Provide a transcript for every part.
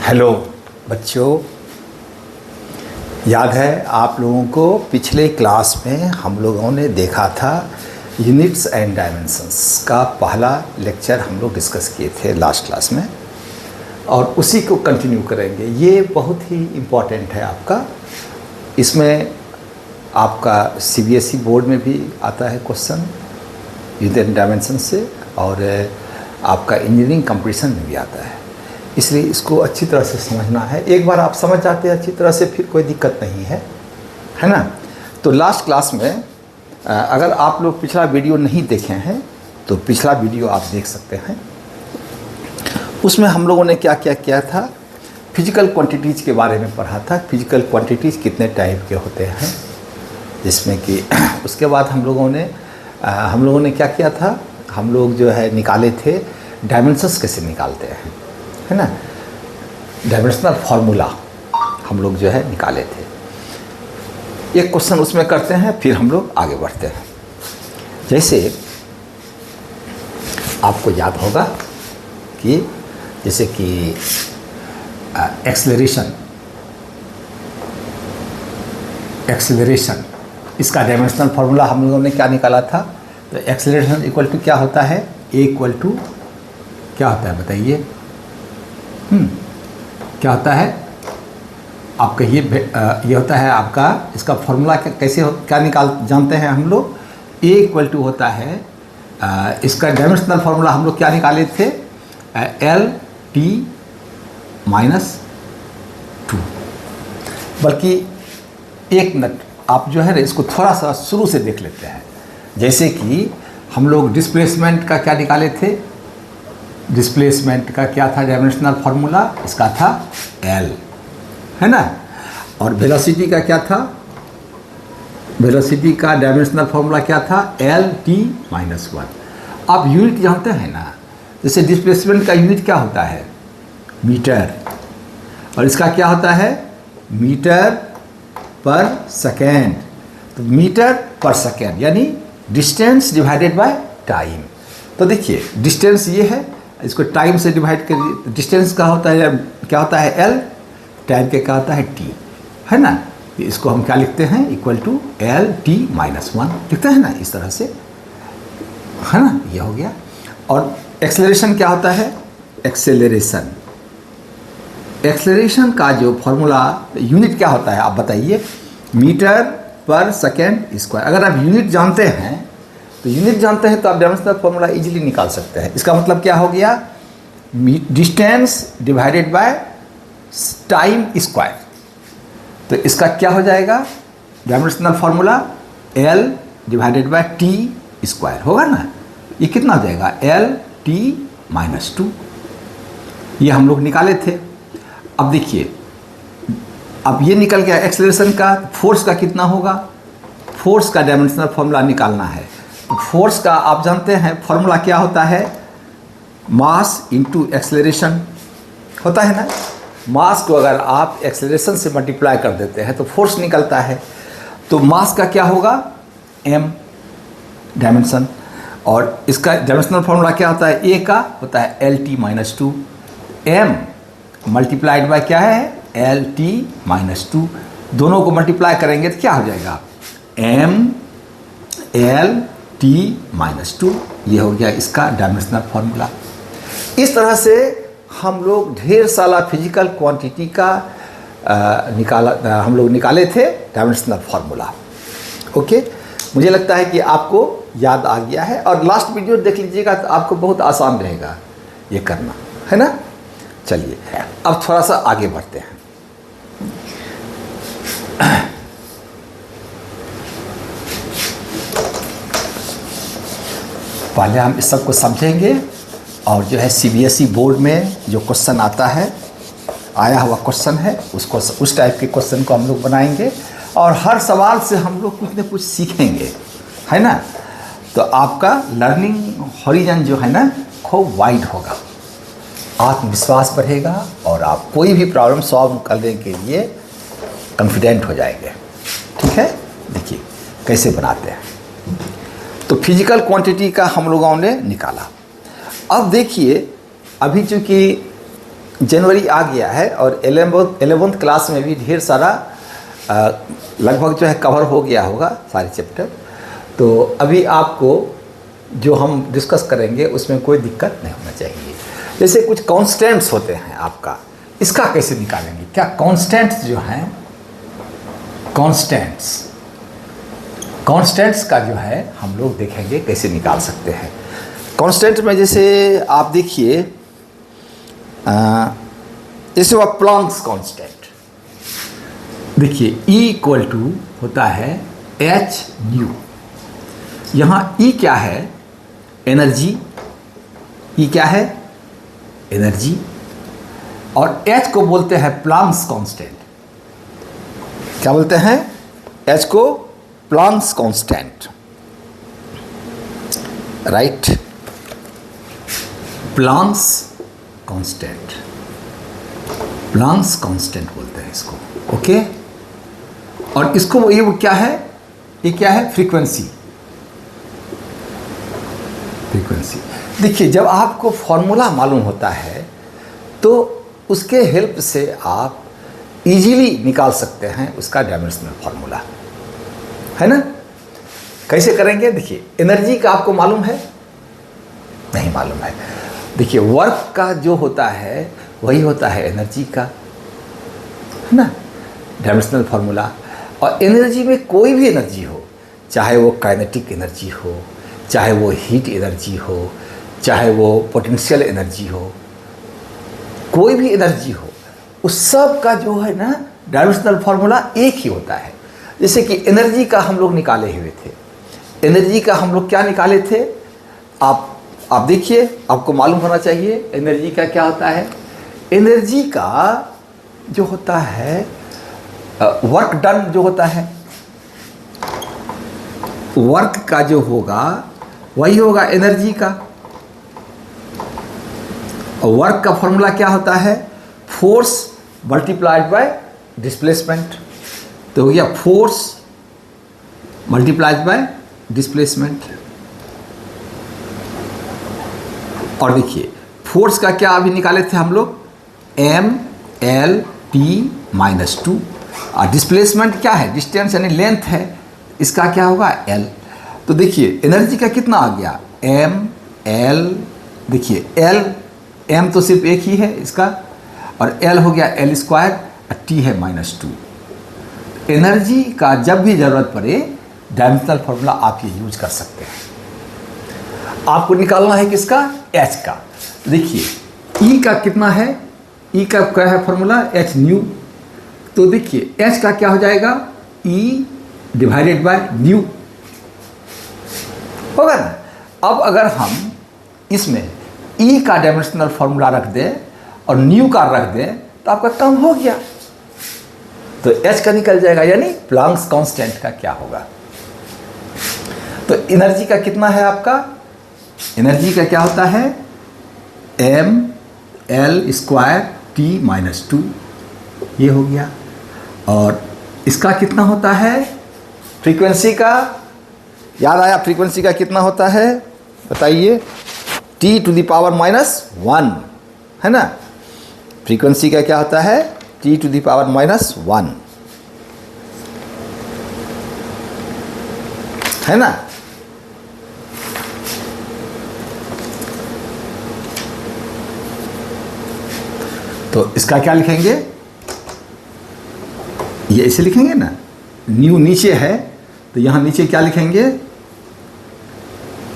Hello बच्चों, याद है आप लोगों को पिछले क्लास में हम लोगों ने देखा था यूनिट्स एंड डायमेंशंस का पहला लेक्चर हम लोग डिस्कस किए थे लास्ट क्लास में, और उसी को कंटिन्यू करेंगे। ये बहुत ही इम्पोर्टेंट है आपका। इसमें आपका सीबीएसई बोर्ड में भी आता है क्वेश्चन यूनिट एंड डायमेंशन से, और आपका इंजीनियरिंग कंपटीशन में भी आता है। इसलिए इसको अच्छी तरह से समझना है। एक बार आप समझ जाते हैं अच्छी तरह से, फिर कोई दिक्कत नहीं है, है ना। तो लास्ट क्लास में अगर आप लोग पिछला वीडियो नहीं देखे हैं तो पिछला वीडियो आप देख सकते हैं। उसमें हम लोगों ने क्या क्या किया था, फिजिकल क्वांटिटीज़ के बारे में पढ़ा था। फिजिकल क्वांटिटीज़ कितने टाइप के होते हैं, जिसमें कि उसके बाद हम लोगों ने क्या किया था, हम लोग जो है निकाले थे डायमेंशंस कैसे निकालते हैं, है ना। डायमेंशनल फार्मूला हम लोग जो है निकाले थे। एक क्वेश्चन उसमें करते हैं, फिर हम लोग आगे बढ़ते हैं। जैसे आपको याद होगा कि जैसे कि एक्सेलरेशन इसका डायमेंशनल फार्मूला हम लोगों ने क्या निकाला था। तो एक्सेलरेशन इक्वल टू क्या होता है, ए इक्वल टू क्या होता है बताइए। क्या होता है आप कहिए। ये होता है आपका, इसका फॉर्मूला क्या जानते हैं हम लोग। ए इक्वल टू होता है इसका डायमेंशनल फार्मूला हम लोग क्या निकाले थे, एल टी माइनस 2। बल्कि एक मिनट आप जो है ना इसको थोड़ा सा शुरू से देख लेते हैं। जैसे कि हम लोग डिस्प्लेसमेंट का क्या निकाले थे, डिस्प्लेसमेंट का क्या था डायमेंशनल फार्मूला, इसका था एल, है ना। और वेलोसिटी का क्या था, वेलोसिटी का डायमेंशनल फार्मूला क्या था, एल टी माइनस 1। आप यूनिट जानते हैं ना, जैसे डिस्प्लेसमेंट का यूनिट क्या होता है, मीटर, और इसका क्या होता है, मीटर पर सेकेंड। तो मीटर पर सेकेंड यानी डिस्टेंस डिवाइडेड बाय टाइम। तो देखिए डिस्टेंस ये है, इसको टाइम से डिवाइड करिए। डिस्टेंस का होता है क्या होता है एल, टाइम के क्या होता है टी, है ना। इसको हम क्या लिखते हैं, equal to L T minus 1 लिखते हैं ना, इस तरह से, है ना। ये हो गया। और एक्सेलरेशन क्या होता है, एक्सेलरेशन का जो फॉर्मूला यूनिट क्या होता है आप बताइए, मीटर पर सेकेंड स्क्वायर। अगर आप यूनिट जानते हैं तो आप डायमेंशनल फार्मूला इजीली निकाल सकते हैं। इसका मतलब क्या हो गया, distance divided by time square. तो इसका क्या हो जाएगा, dimensional formula L divided by T square होगा ना। ये कितना हो जाएगा, एल टी माइनस 2। ये हम लोग निकाले थे। अब देखिए, अब ये निकल गया एक्सेलरेशन का। फोर्स का कितना होगा, फोर्स का डायमेंशनल फार्मूला निकालना है। फोर्स का आप जानते हैं फार्मूला क्या होता है, मास इनटू एक्सेलरेशन होता है ना। मास को अगर आप एक्सेलरेशन से मल्टीप्लाई कर देते हैं तो फोर्स निकलता है। तो मास का क्या होगा, m डायमेंशन, और इसका डायमेंशनल फार्मूला क्या होता है, ए का होता है L T minus 2। m multiplied by क्या है, एल टी माइनस 2। दोनों को मल्टीप्लाई करेंगे तो क्या हो जाएगा, m एल टी माइनस 2। ये हो गया इसका डायमेंशनल फार्मूला। इस तरह से हम लोग ढेर सारा फिजिकल क्वांटिटी का हम लोग निकाले थे डायमेंशनल फार्मूला। ओके, मुझे लगता है कि आपको याद आ गया है। और लास्ट वीडियो देख लीजिएगा तो आपको बहुत आसान रहेगा ये करना, है ना। चलिए अब थोड़ा सा आगे बढ़ते हैं। पहले हम इस सब को समझेंगे, और जो है सीबीएसई बोर्ड में जो क्वेश्चन आता है, आया हुआ क्वेश्चन है, उसको उस टाइप के क्वेश्चन को हम लोग बनाएंगे, और हर सवाल से हम लोग कुछ न कुछ सीखेंगे, है ना। तो आपका लर्निंग हॉरिजन जो है ना खूब वाइड होगा, आत्मविश्वास बढ़ेगा, और आप कोई भी प्रॉब्लम सॉल्व करने के लिए कॉन्फिडेंट हो जाएंगे। ठीक है, देखिए कैसे बनाते हैं। तो फिजिकल क्वांटिटी का हम लोगों ने निकाला। अब देखिए, अभी चूँकि जनवरी आ गया है और 11th क्लास में भी ढेर सारा लगभग जो है कवर हो गया होगा सारे चैप्टर। तो अभी आपको जो हम डिस्कस करेंगे उसमें कोई दिक्कत नहीं होना चाहिए। जैसे कुछ कांस्टेंट्स होते हैं आपका, इसका कैसे निकालेंगे? क्या कांस्टेंट्स जो हैं, कांस्टेंट्स का जो है हम लोग देखेंगे कैसे निकाल सकते हैं। कांस्टेंट में जैसे आप देखिए, जैसे वह प्लैंक्स कांस्टेंट देखिए, E इक्वल टू होता है एच न्यू। यहाँ E क्या है? एनर्जी। E क्या है? एनर्जी। और H को बोलते हैं प्लैंक्स कांस्टेंट। क्या बोलते हैं? H को Planck's constant, right? Planck's constant, Planck's constant बोलते हैं इसको, ओके। और इसको ये क्या है? ये क्या है? फ्रीक्वेंसी। फ्रीक्वेंसी देखिए, जब आपको फॉर्मूला मालूम होता है तो उसके हेल्प से आप इजीली निकाल सकते हैं उसका डायमेंशनल फॉर्मूला, है ना? कैसे करेंगे? देखिए, एनर्जी का आपको मालूम है? नहीं मालूम है। देखिए, वर्क का जो होता है वही होता है एनर्जी का, है ना? Dimensional formula. और एनर्जी में कोई भी एनर्जी हो, चाहे वो काइनेटिक एनर्जी हो, चाहे वो हीट एनर्जी हो, चाहे वो पोटेंशियल एनर्जी हो, कोई भी एनर्जी हो, उस सब का जो है ना डायमेंशनल फॉर्मूला एक ही होता है। जैसे कि एनर्जी का हम लोग निकाले हुए थे, एनर्जी का हम लोग क्या निकाले थे? आप देखिए, आपको मालूम होना चाहिए एनर्जी का क्या होता है। एनर्जी का जो होता है वर्क डन जो होता है, वर्क का जो होगा वही होगा एनर्जी का। और वर्क का फॉर्मूला क्या होता है? Force multiplied by displacement. तो हो गया फोर्स मल्टीप्लाइड बाय डिस्प्लेसमेंट। और देखिए, फोर्स का क्या अभी निकाले थे हम लोग? m/l/t-2। और डिस्प्लेसमेंट क्या है? डिस्टेंस यानी लेंथ है, इसका क्या होगा? l। तो देखिए, एनर्जी का कितना आ गया? m/l। देखिए, l m तो सिर्फ एक ही है इसका, और l हो गया l², और t है -2। एनर्जी का जब भी ज़रूरत पड़े डायमेंशनल फॉर्मूला आप ये यूज कर सकते हैं। आपको निकालना है किसका? H का। देखिए, E का कितना है? E का क्या है फॉर्मूला? H new. तो देखिए, H का क्या हो जाएगा? E डिवाइडेड बाय न्यू होगा ना। अब अगर हम इसमें E का डायमेंशनल फॉर्मूला रख दें और न्यू का रख दें तो आपका काम हो गया। तो H का निकल जाएगा, यानी प्लैंक्स कांस्टेंट का क्या होगा। तो एनर्जी का कितना है आपका? एनर्जी का क्या होता है? m/l²t-2, ये हो गया। और इसका कितना होता है? फ्रीक्वेंसी का याद आया? फ्रीक्वेंसी का कितना होता है बताइए? t⁻⁻1 है ना। फ्रीक्वेंसी का क्या होता है? t⁻⁻1 है ना। तो इसका क्या लिखेंगे? ये ऐसे लिखेंगे ना, न्यू नीचे है तो यहां नीचे क्या लिखेंगे?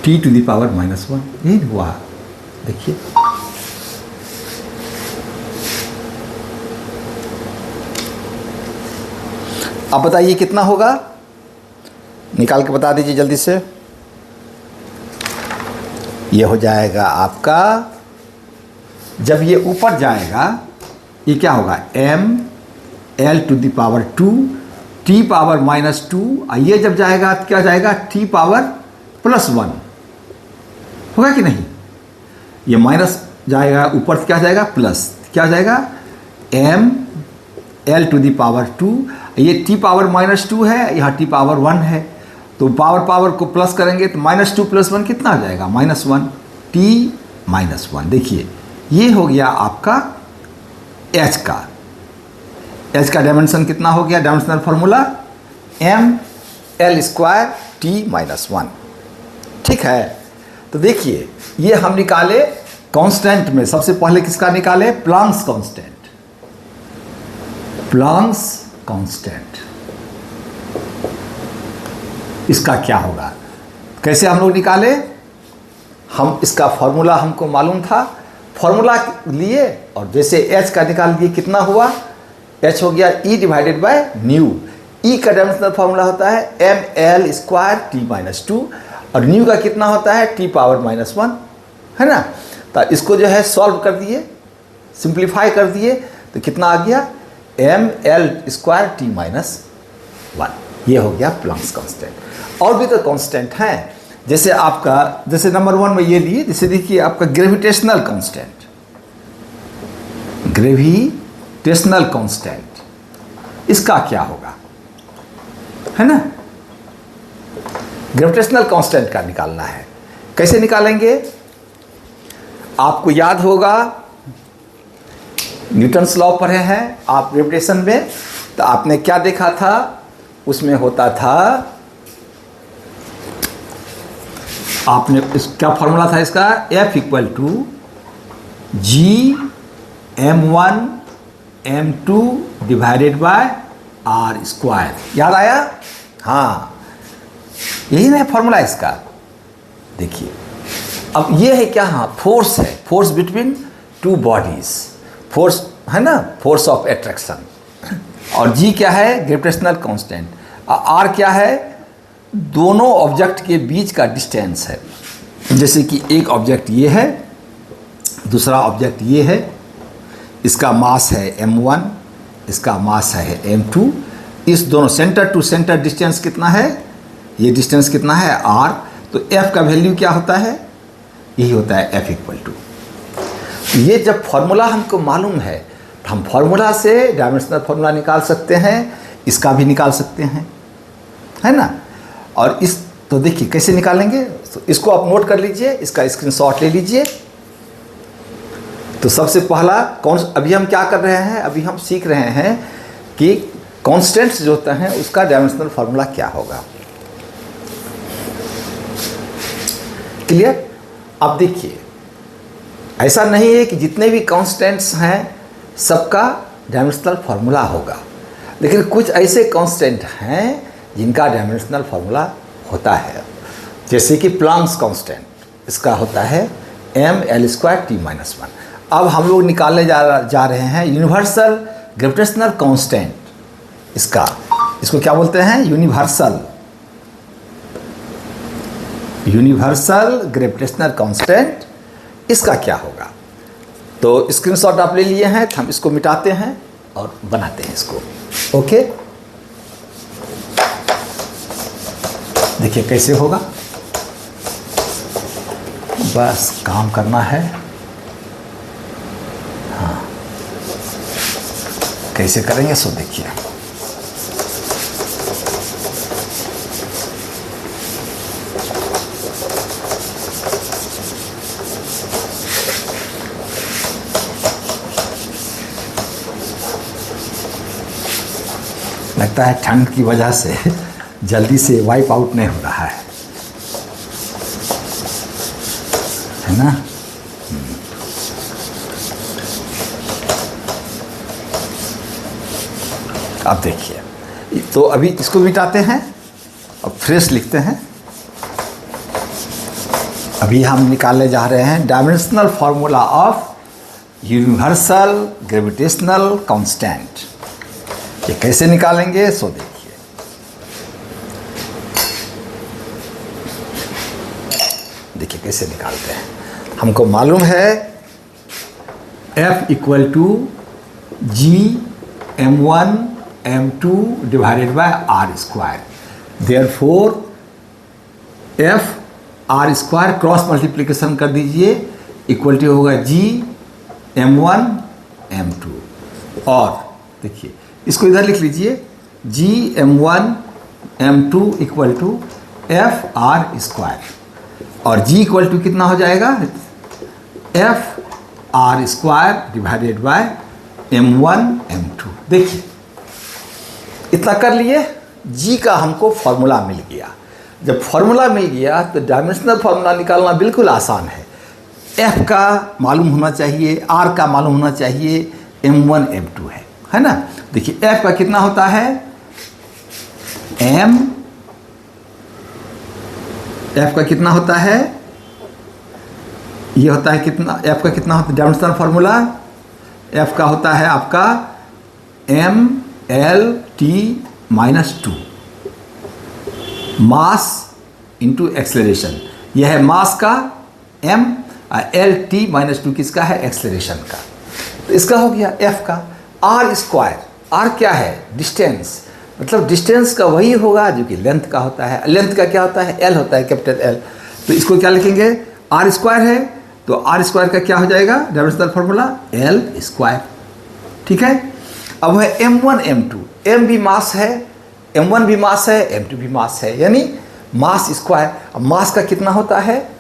t⁻⁻1। ये हुआ, देखिए। अब बताइए कितना होगा? निकाल के बता दीजिए जल्दी से। ये हो जाएगा आपका, जब ये ऊपर जाएगा ये क्या होगा? m/l⁻2 t⁻⁻2। ये जब जाएगा तो क्या जाएगा? t⁻+1 होगा कि नहीं? ये माइनस जाएगा, ऊपर से क्या जाएगा? प्लस। क्या जाएगा? m/l⁻2। ये t⁻−2 है, यहाँ t⁻1 है, तो पावर को प्लस करेंगे तो -2 + 1 कितना आ जाएगा? -1, t-1। देखिए, ये हो गया आपका एच का डायमेंशन कितना हो गया, डायमेंशनल फॉर्मूला ml² t-1। ठीक है, तो देखिए ये हम निकाले कांस्टेंट में, सबसे पहले किसका निकाले, प्लैंक्स कांस्टेंट। इसका क्या होगा, कैसे हम लोग निकाले, हम इसका फॉर्मूला हमको मालूम था, फॉर्मूला लिए और जैसे h का निकाल दिए, कितना हुआ, h हो गया e divided by new. e का डायमेंशनल फॉर्मूला होता है ml² t-2 और न्यू का कितना होता है t⁻⁻1, है ना। तो इसको जो है सॉल्व कर दिए, सिंप्लीफाई कर दिए, तो कितना आ गया ml² t-1। ये हो गया प्लैंक्स कांस्टेंट। और भी तो कांस्टेंट हैं, जैसे आपका, जैसे नंबर 1 में ये लिए, जैसे देखिए आपका ग्रेविटेशनल कांस्टेंट, इसका क्या होगा, है ना। ग्रेविटेशनल कांस्टेंट का निकालना है, कैसे निकालेंगे, आपको याद होगा न्यूटन्स लॉ पढ़े हैं आप ग्रेविटेशन में, तो आपने क्या देखा था, उसमें होता था, आपने क्या फॉर्मूला था इसका, F = G m1 m2 divided by r²। याद आया, हाँ यही ना फॉर्मूला इसका। देखिए अब ये है क्या, हाँ फोर्स है, force between two bodies, force है ना, फोर्स ऑफ अट्रैक्शन। और जी क्या है, ग्रेविटेशनल कांस्टेंट। आर क्या है, दोनों ऑब्जेक्ट के बीच का डिस्टेंस है। जैसे कि एक ऑब्जेक्ट ये है, दूसरा ऑब्जेक्ट ये है, इसका मास है m1, इसका मास है m2, इस दोनों सेंटर टू सेंटर डिस्टेंस कितना है, ये डिस्टेंस कितना है r। तो f का वैल्यू क्या होता है, यही होता है F = ये जब फॉर्मूला हमको मालूम है तो हम फॉर्मूला से डायमेंशनल फॉर्मूला निकाल सकते हैं, इसका भी निकाल सकते हैं, है ना। और इस तो देखिए कैसे निकालेंगे, तो इसको आप नोट कर लीजिए, इसका स्क्रीनशॉट ले लीजिए। तो सबसे पहला कौन, अभी हम क्या कर रहे हैं, अभी हम सीख रहे हैं कि कांस्टेंट्स जो होता है उसका डायमेंशनल फार्मूला क्या होगा। क्लियर। अब देखिए ऐसा नहीं है कि जितने भी कांस्टेंट्स हैं सबका डायमेंशनल फार्मूला होगा, लेकिन कुछ ऐसे कांस्टेंट हैं जिनका डायमेंशनल फार्मूला होता है। जैसे कि प्लैंक्स कांस्टेंट, इसका होता है ml² t-1। अब हम लोग निकालने जा रहे हैं यूनिवर्सल ग्रेविटेशनल कांस्टेंट, इसको क्या बोलते हैं, यूनिवर्सल ग्रेविटेशनल कांस्टेंट। इसका क्या होगा, तो स्क्रीनशॉट आप ले लिए हैं, हम इसको मिटाते हैं और बनाते हैं इसको। ओके, देखिए कैसे होगा, बस काम करना है। हाँ, कैसे करेंगे सो देखिए। लगता है ठंड की वजह से जल्दी से वाइप आउट नहीं हो रहा है ना। अब देखिए, तो अभी इसको मिटाते हैं और फ्रेश लिखते हैं। अभी हम निकालने जा रहे हैं dimensional formula of universal gravitational constant. ये कैसे निकालेंगे सो देखिए। देखिए कैसे निकालते हैं, हमको मालूम है F = G m1 m2 divided by r²। Therefore F r² cross multiplication कर दीजिए, इक्वलिटी होगा G m1 m2। और देखिए इसको इधर लिख लीजिए, G m1 m2 = F r²। और G = कितना हो जाएगा, F r² divided by m1 m2। देखिए इतना कर लिए, g का हमको फॉर्मूला मिल गया। जब फॉर्मूला मिल गया तो डायमेंशनल फॉर्मूला निकालना बिल्कुल आसान है। f का मालूम होना चाहिए, r का मालूम होना चाहिए, m1 m2 है ना। देखिए f का कितना होता है, f का कितना होता है, ये होता है कितना, f का कितना होता है, डायमेंशनल फॉर्मूला f का होता है आपका m/L/t-2 मास इंटू एक्सेलरेशन। यह है मास का m, L/t-2 किसका है, एक्सेलरेशन का। तो इसका हो गया f का। r स्क्वायर, r क्या है, डिस्टेंस, मतलब डिस्टेंस का वही होगा जो कि लेंथ का होता है। लेंथ का क्या होता है, l होता है, कैपिटल L। तो इसको क्या लिखेंगे, r स्क्वायर है तो r स्क्वायर का क्या हो जाएगा, डायमेंशनल फॉर्मूला l स्क्वायर। ठीक है। अब है m1 m2, m भी मास है, m1 भी मास है, m2 भी मास है, यानी मास स्क्वायर। अब मास का कितना होता है,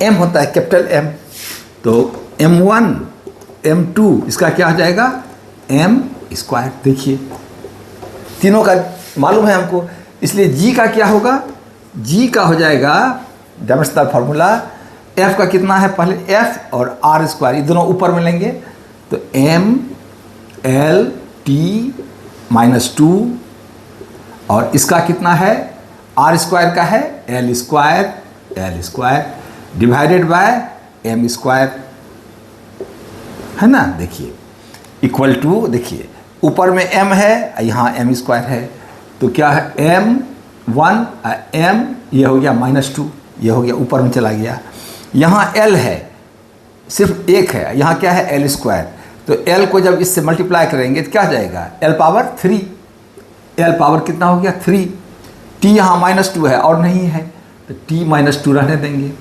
m होता है, कैपिटल M। तो m1 m2 इसका क्या हो जाएगा, m स्क्वायर। देखिए तीनों का मालूम है हमको, इसलिए g का क्या होगा, g का हो जाएगा डायमेंशनल फॉर्मूला, f का कितना है, पहले f और r स्क्वायर, ये दोनों ऊपर में लेंगे तो m/L/t-2 और इसका कितना है, r स्क्वायर का है l square divided bye m square, है ना। देखिए इक्वल टू, देखिए ऊपर में m है, यहाँ m स्क्वायर है, तो क्या है m1 m, ये हो गया -2, ये हो गया ऊपर में चला गया। यहाँ l है, सिर्फ एक है, यहाँ क्या है, l स्क्वायर। तो l को जब इससे मल्टीप्लाई करेंगे तो क्या हो जाएगा, l पावर 3, l पावर कितना हो गया 3। t यहाँ -2 है और नहीं है तो t-2 रहने देंगे।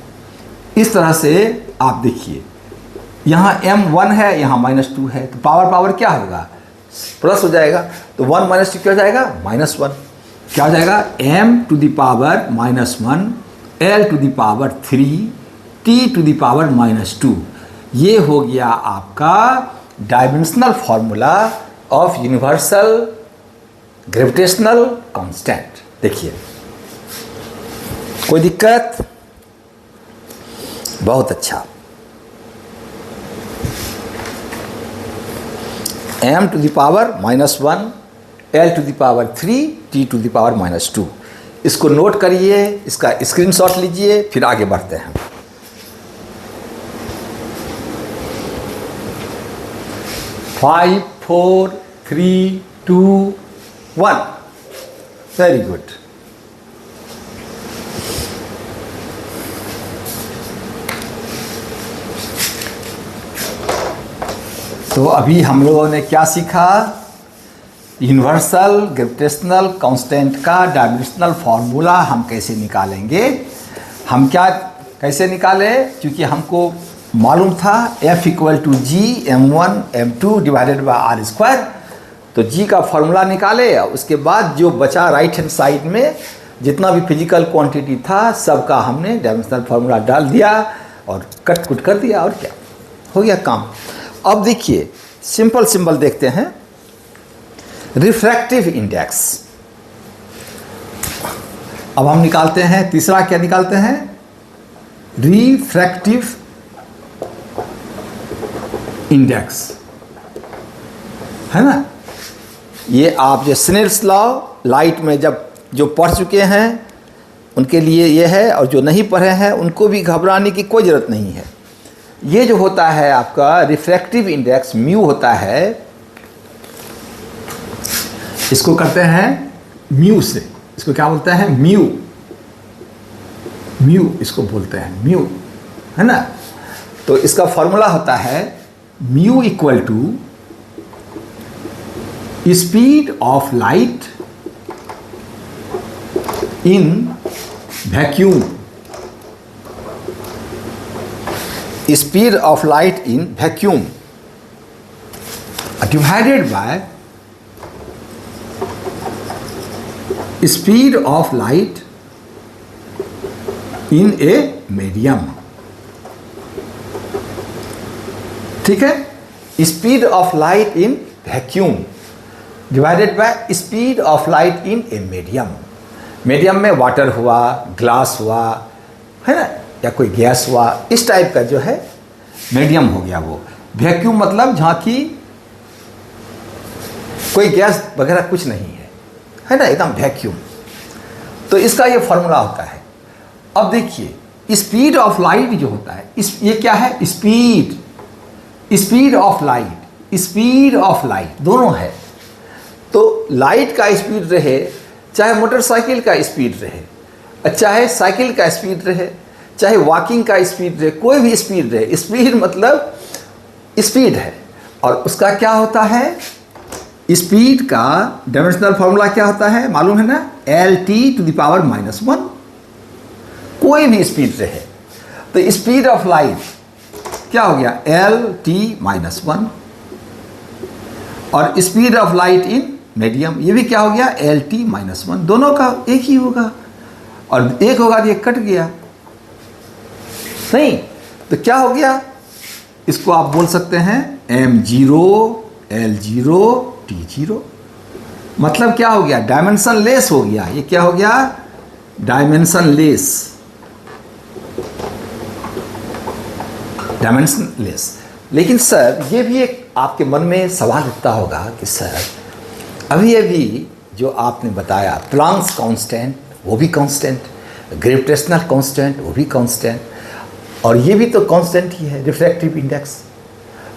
इस तरह से आप देखिए यहाँ m1 है, यहाँ -2 है, तो पावर क्या होगा, प्लस हो जाएगा। तो 1 - 2 क्या हो जाएगा, -1। क्या हो जाएगा, m⁻⁻1 L⁻3 t⁻2। ये हो गया आपका dimensional formula of universal gravitational constant. देखिए कोई दिक्कत, बहुत अच्छा। m⁻⁻1 L⁻3 t⁻2। इसको नोट करिए, इसका स्क्रीनशॉट लीजिए, फिर आगे बढ़ते हैं। फाइव, 4, 3, 2, 1। Very good. तो अभी हम लोगों ने क्या सीखा, यूनिवर्सल ग्रेविटेशनल कांस्टेंट का डायमेंशनल फार्मूला हम कैसे निकालेंगे। हम क्या कैसे निकाले, क्योंकि हमको मालूम था F = G m1 m2 divided by r square. तो G का फार्मूला निकाले, उसके बाद जो बचा राइट हैंड साइड में जितना भी फिजिकल क्वांटिटी था सबका हमने डायमेंशनल फार्मूला डाल दिया और कट कुट कर दिया, और क्या हो गया काम। अब देखिए सिंपल देखते हैं, रिफ्रैक्टिव इंडेक्स। अब हम निकालते हैं तीसरा, क्या निकालते हैं, रिफ्रैक्टिव इंडेक्स, है ना। ये आप जो स्नेल्स लॉ लाइट में जब जो पढ़ चुके हैं उनके लिए ये है, और जो नहीं पढ़े हैं उनको भी घबराने की कोई ज़रूरत नहीं है। ये जो होता है आपका रिफ्रैक्टिव इंडेक्स म्यू होता है, इसको करते हैं म्यू से, इसको क्या बोलते हैं, म्यू इसको बोलते हैं, म्यू, है ना। तो इसका फॉर्मूला होता है mu = speed of light in vacuum, speed of light in vacuum divided by speed of light in a medium. ठीक है, speed of light in vacuum divided by speed of light in a medium. Medium में water हुआ, glass हुआ, है ना, या कोई gas हुआ, इस टाइप का जो है मीडियम हो गया वो। वैक्यूम मतलब जहाँ की कोई गैस वगैरह कुछ नहीं है ना, एकदम वैक्यूम। तो इसका ये फॉर्मूला होता है। अब देखिए स्पीड ऑफ लाइट जो होता है, ये क्या है, speed of light, speed of light दोनों है। तो लाइट का स्पीड रहे, चाहे मोटरसाइकिल का स्पीड रहे, चाहे साइकिल का स्पीड रहे, चाहे वॉकिंग का स्पीड रहे, कोई भी स्पीड रहे, स्पीड मतलब स्पीड है। और उसका क्या होता है, स्पीड का डायमेंशनल फॉर्मूला क्या होता है मालूम है ना, LT⁻⁻1। कोई भी स्पीड रहे तो स्पीड ऑफ लाइट क्या हो गया, LT-1, और speed of light in medium ये भी क्या हो गया, LT-1। दोनों का एक ही होगा, और एक होगा तो ये कट गया नहीं, तो क्या हो गया, इसको आप बोल सकते हैं M0 L0 T0। मतलब क्या हो गया, डायमेंशन लेस हो गया। ये क्या हो गया, डायमेंशन लेस, डायमेंशन लेस। लेकिन सर ये भी एक आपके मन में सवाल उठता होगा कि सर अभी जो आपने बताया प्लांक्स कांस्टेंट वो भी कांस्टेंट, ग्रेविटेशनल कांस्टेंट वो भी कांस्टेंट, और ये भी तो कांस्टेंट ही है, रिफ्रैक्टिव इंडेक्स।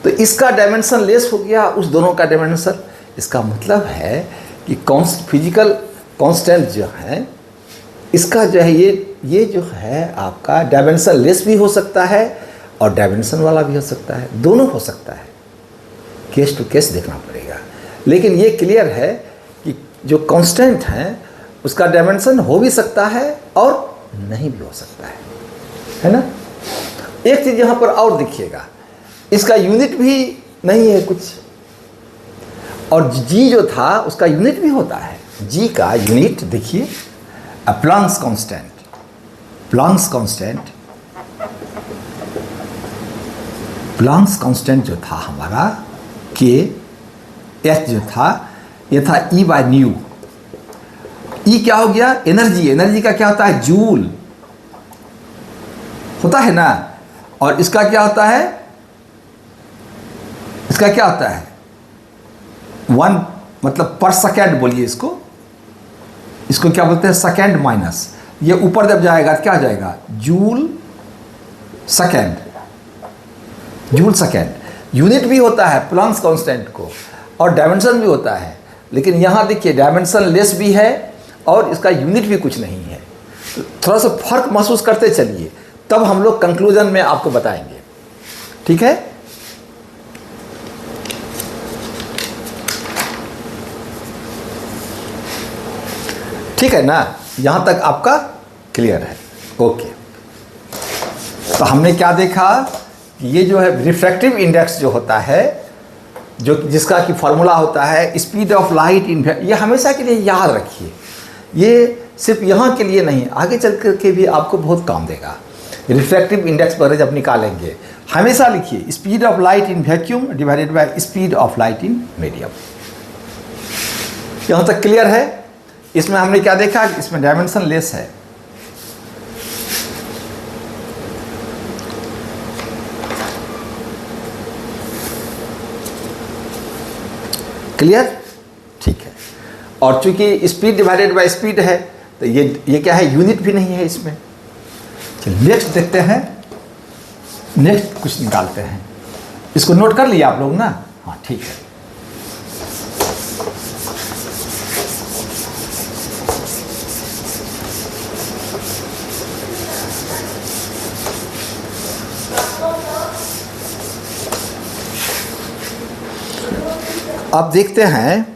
तो इसका डायमेंशन लेस हो गया उस दोनों का डायमेंशन। इसका मतलब है कि फिजिकल कांस्टेंट जो है इसका जो है ये जो है आपका डायमेंशन लेस भी हो सकता है और डायमेंशन वाला भी हो सकता है, दोनों हो सकता है, केस टू केस देखना पड़ेगा। लेकिन ये क्लियर है कि जो कांस्टेंट है उसका डायमेंशन हो भी सकता है और नहीं भी हो सकता है ना। एक चीज़ यहाँ पर और देखिएगा, इसका यूनिट भी नहीं है कुछ, और जी जो था उसका यूनिट भी होता है। जी का यूनिट देखिए, प्लांक्स कांस्टेंट, प्लांक्स कांस्टेंट जो था हमारा के एच जो था ये था E/ν। ई क्या हो गया, एनर्जी, एनर्जी का क्या होता है, जूल होता है ना, और इसका क्या होता है, इसका क्या होता है 1 मतलब पर सेकेंड बोलिए इसको क्या बोलते हैं, सेकेंड माइनस, ये ऊपर जब जाएगा तो क्या हो जाएगा, joule second, joule second. Unit भी होता है प्लांक्स कांस्टेंट को और डायमेंशन भी होता है, लेकिन यहाँ देखिए डायमेंशन लेस भी है और इसका यूनिट भी कुछ नहीं है। तो थोड़ा सा फर्क महसूस करते चलिए, तब हम लोग कंक्लूजन में आपको बताएंगे, ठीक है। ठीक है ना, यहां तक आपका क्लियर है, ओके। तो हमने क्या देखा कि ये जो है रिफ्रैक्टिव इंडेक्स जो होता है, जो जिसका कि फॉर्मूला होता है स्पीड ऑफ लाइट इन, ये हमेशा के लिए याद रखिए, ये सिर्फ यहाँ के लिए नहीं, आगे चल कर के भी आपको बहुत काम देगा। रिफ्रैक्टिव इंडेक्स पर जब निकालेंगे हमेशा लिखिए speed of light in vacuum divided by speed of light in medium. यहाँ तक क्लियर है। इसमें हमने क्या देखा, इसमें डायमेंशन लेस है, क्लियर, ठीक है। और चूंकि स्पीड डिवाइडेड बाय स्पीड है तो ये क्या है, यूनिट भी नहीं है इसमें। चलिए नेक्स्ट देखते हैं, नेक्स्ट कुछ निकालते हैं। इसको नोट कर लिया आप लोग ना, हाँ ठीक है। अब देखते हैं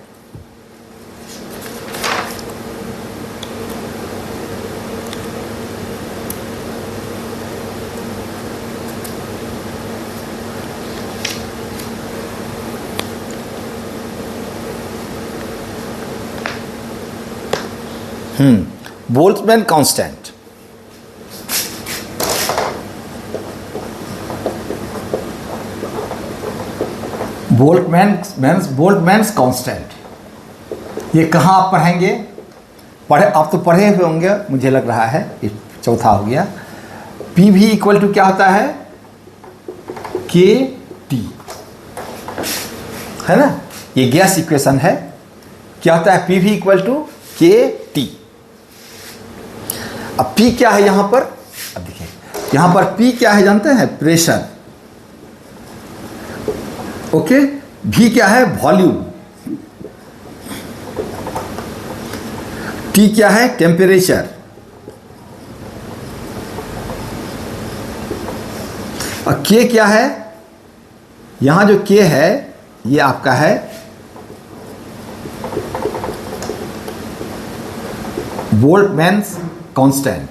बोल्ट्जमैन कांस्टेंट। बोल्टमैन्स कांस्टेंट। ये कहाँ आप पढ़ेंगे? आप तो पढ़े हुए होंगे मुझे लग रहा है, ये चौथा हो गया। पी भी इक्वल टू क्या होता है? के टी, है ना, ये गैस इक्वेशन है। क्या होता है? पी भी इक्वल टू के टी। अब पी क्या है यहां पर? अब देखिए यहां पर पी क्या है जानते हैं? प्रेशर। ओके, भी क्या है? वॉल्यूम। टी क्या है? टेम्परेचर। और के क्या है? यहां जो के है ये आपका है बोल्टमैन्स कांस्टेंट।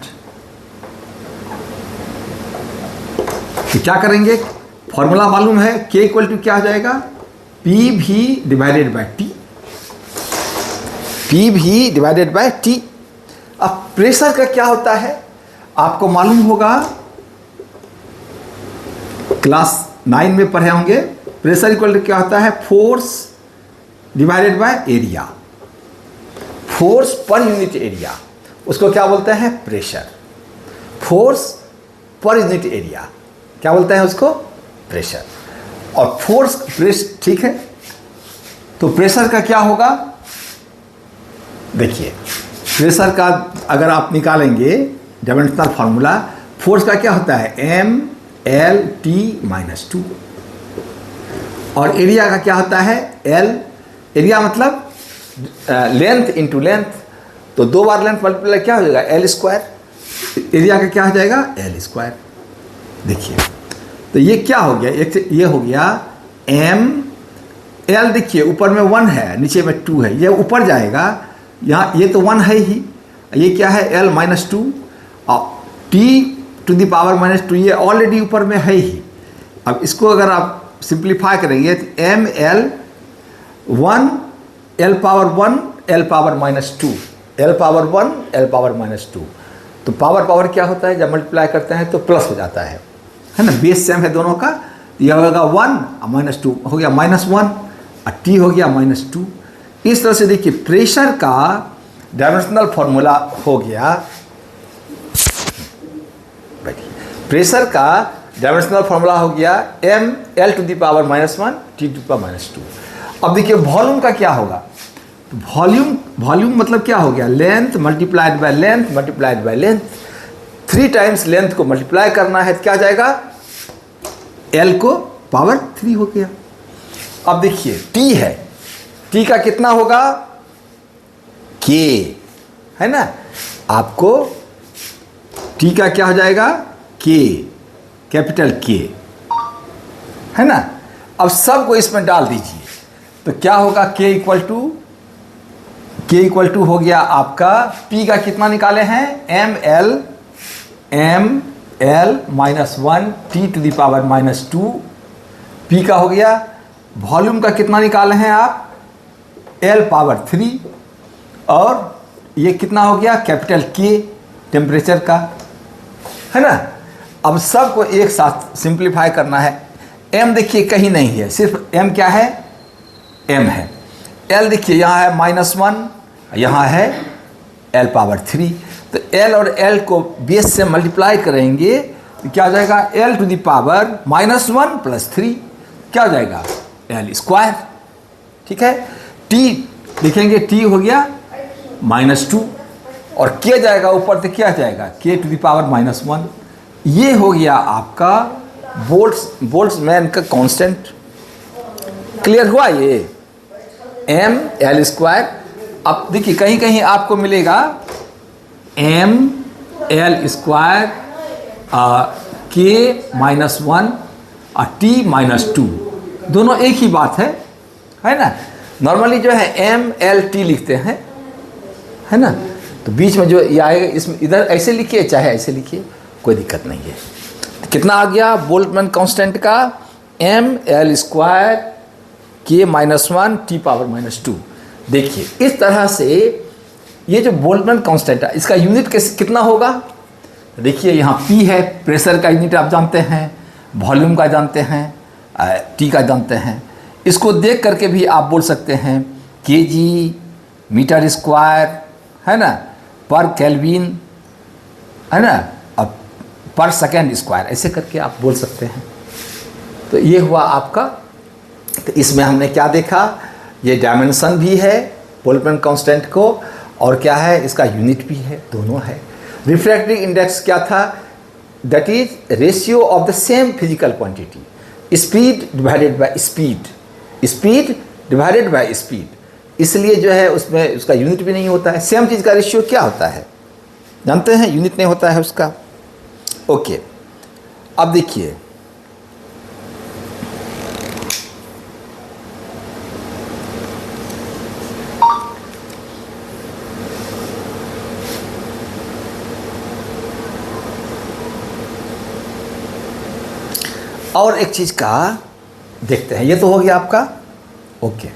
तो क्या करेंगे? फॉर्मूला मालूम है, के इक्वल टू क्या हो जाएगा? पी भी डिवाइडेड बाय टी। पी भी डिवाइडेड बाय टी। अब प्रेशर का क्या होता है आपको मालूम होगा, क्लास 9 में पढ़े होंगे। प्रेशर इक्वल टू क्या होता है? Force divided by area. Force per unit area, उसको क्या बोलते हैं? Pressure. Force per unit area क्या बोलते हैं? उसको प्रेशर। और फोर्स ठीक है। तो प्रेशर का क्या होगा? देखिए प्रेशर का अगर आप निकालेंगे डायमेंशनल फार्मूला, फोर्स का क्या होता है? M L T minus 2। और एरिया का क्या होता है? एल। एरिया मतलब लेंथ इंटू लेंथ, तो 2 बार लेंथ मल्टीप्लाई क्या हो जाएगा? L square. एरिया का क्या हो जाएगा? L square. देखिए तो ये क्या हो गया? ये हो गया एम एल। देखिए ऊपर में 1 है, नीचे में 2 है, ये ऊपर जाएगा। यहाँ ये तो 1 है ही, ये क्या है? L minus 2। और T to the power minus 2 ये ऑलरेडी ऊपर में है ही। अब इसको अगर आप सिंप्लीफाई करेंगे तो M L 1 L power 1 L power minus 2, L power 1 L power minus 2। तो पावर क्या होता है? जब मल्टीप्लाई करते हैं तो प्लस हो जाता है ना, बेस सेम है दोनों का। यह होगा 1 और माइनस 2 हो गया -1 और टी हो गया -2। इस तरह से देखिए प्रेशर का डायमेंशनल फॉर्मूला हो गया। प्रेशर का डायमेंशनल फॉर्मूला हो गया M L to the power -1 T to power -2। अब देखिए वॉल्यूम का क्या होगा? तो वॉल्यूम मतलब क्या हो गया? Length multiplied by length multiplied by length. 3 times length को मल्टीप्लाई करना है तो क्या जाएगा? एल को पावर 3 हो गया। अब देखिए टी है, टी का कितना होगा? के, है ना। आपको टी का क्या हो जाएगा? के, कैपिटल के, है ना। अब सबको इसमें डाल दीजिए तो क्या होगा? के इक्वल टू हो गया आपका, पी का कितना निकाले हैं? M L -1 T to the power -2। P का हो गया। वॉल्यूम का कितना निकाले हैं आप? L power 3। और ये कितना हो गया? कैपिटल के, टेम्परेचर का, है ना। अब सबको एक साथ सिंप्लीफाई करना है। एम देखिए कहीं नहीं है, सिर्फ एम क्या है? एम है। एल देखिए यहाँ है -1, यहाँ है एल पावर 3। तो एल और एल को बेस से मल्टीप्लाई करेंगे तो क्या हो जाएगा? एल टू द पावर -1 + 3 क्या हो जाएगा? L square. ठीक है। टी देखेंगे, टी हो गया -2 और के जाएगा ऊपर तो क्या जाएगा? के टू द पावर -1। ये हो गया आपका बोल्ट्जमैन का कांस्टेंट। क्लियर हुआ ये? M L square. अब देखिए कहीं कहीं आपको मिलेगा एम एल स्क्वायर के -1 और टी -2, दोनों एक ही बात है ना। नॉर्मली जो है एम एल टी लिखते हैं, है ना। तो बीच में जो ये आएगा इसमें इधर ऐसे लिखिए चाहे ऐसे लिखिए, कोई दिक्कत नहीं है। तो कितना आ गया बोल्टमैन कांस्टेंट का? एम एल स्क्वायर के -1 टी पावर -2। देखिए इस तरह से ये जो बोल्टमैन कांस्टेंट है इसका यूनिट कितना होगा? देखिए यहाँ पी है, प्रेशर का यूनिट आप जानते हैं, वॉल्यूम का जानते हैं, टी का जानते हैं। इसको देख करके भी आप बोल सकते हैं केजी, मीटर स्क्वायर, है ना, पर केल्विन, है ना, और पर सेकेंड स्क्वायर, ऐसे करके आप बोल सकते हैं। तो ये हुआ आपका। तो इसमें हमने क्या देखा, ये डायमेंशन भी है बोल्ट्जमैन कांस्टेंट को, और क्या है, इसका यूनिट भी है, दोनों है। रिफ्रैक्टिव इंडेक्स क्या था, that is ratio of the same physical quantity, speed divided by speed, speed divided by speed. इसलिए जो है उसमें उसका यूनिट भी नहीं होता है। सेम चीज़ का रेशियो क्या होता है जानते हैं, यूनिट नहीं होता है उसका। ओके, अब देखिए और एक चीज़ का देखते हैं। ये तो हो गया आपका। ओके,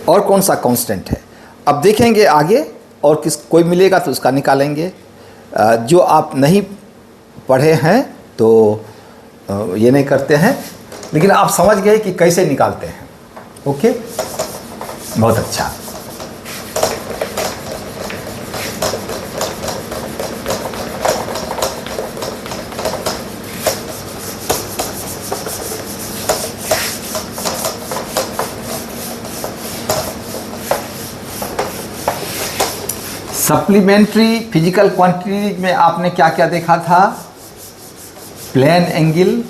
और कौन सा कांस्टेंट है अब देखेंगे आगे, और किस कोई मिलेगा तो उसका निकालेंगे। जो आप नहीं पढ़े हैं तो ये नहीं करते हैं, लेकिन आप समझ गए कि कैसे निकालते हैं। ओके, बहुत अच्छा। सप्लीमेंट्री फिजिकल क्वांटिटी में आपने क्या क्या देखा था, प्लेन एंगल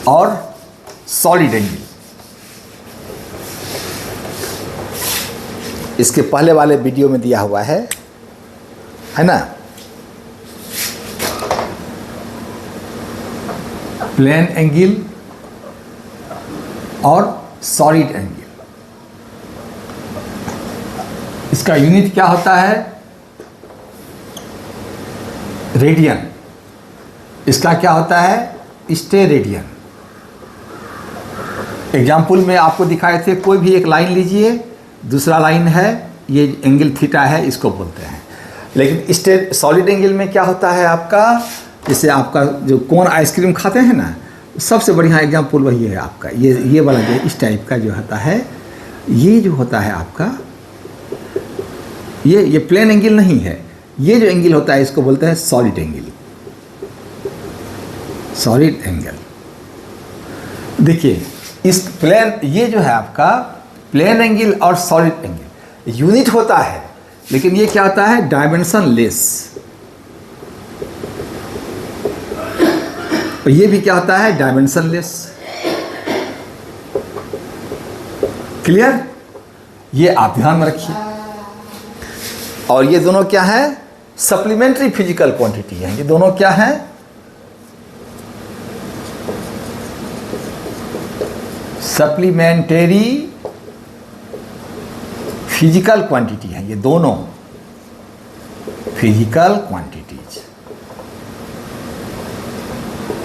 और सॉलिड एंगल। इसके पहले वाले वीडियो में दिया हुआ है ना, प्लेन एंगल और सॉलिड एंगल। इसका यूनिट क्या होता है, रेडियन। इसका क्या होता है, स्टेरेडियन। एग्जाम्पल में आपको दिखाए थे, कोई भी एक लाइन लीजिए, दूसरा लाइन है, ये एंगल थीटा है, इसको बोलते हैं। लेकिन सॉलिड एंगल में क्या होता है आपका, जैसे आपका जो कोन आइसक्रीम खाते हैं ना, सबसे बढ़िया एग्जाम्पल वही है आपका। ये वाला जो इस टाइप का जो होता है, ये जो होता है आपका, ये प्लेन एंगल नहीं है। ये जो एंगल होता है इसको बोलते हैं सॉलिड एंगल। सॉलिड एंगल देखिए, इस प्लेन, ये जो है आपका प्लेन एंगल और सॉलिड एंगल यूनिट होता है, लेकिन ये क्या होता है, डायमेंशन लेस। और ये भी क्या होता है, डायमेंशन लेस। क्लियर, ये आप ध्यान में रखिए। और ये दोनों क्या है, सप्लीमेंट्री फिजिकल क्वांटिटी है। ये दोनों क्या है, सप्लीमेंटरी फिजिकल क्वांटिटी है। ये दोनों फिजिकल क्वांटिटीज।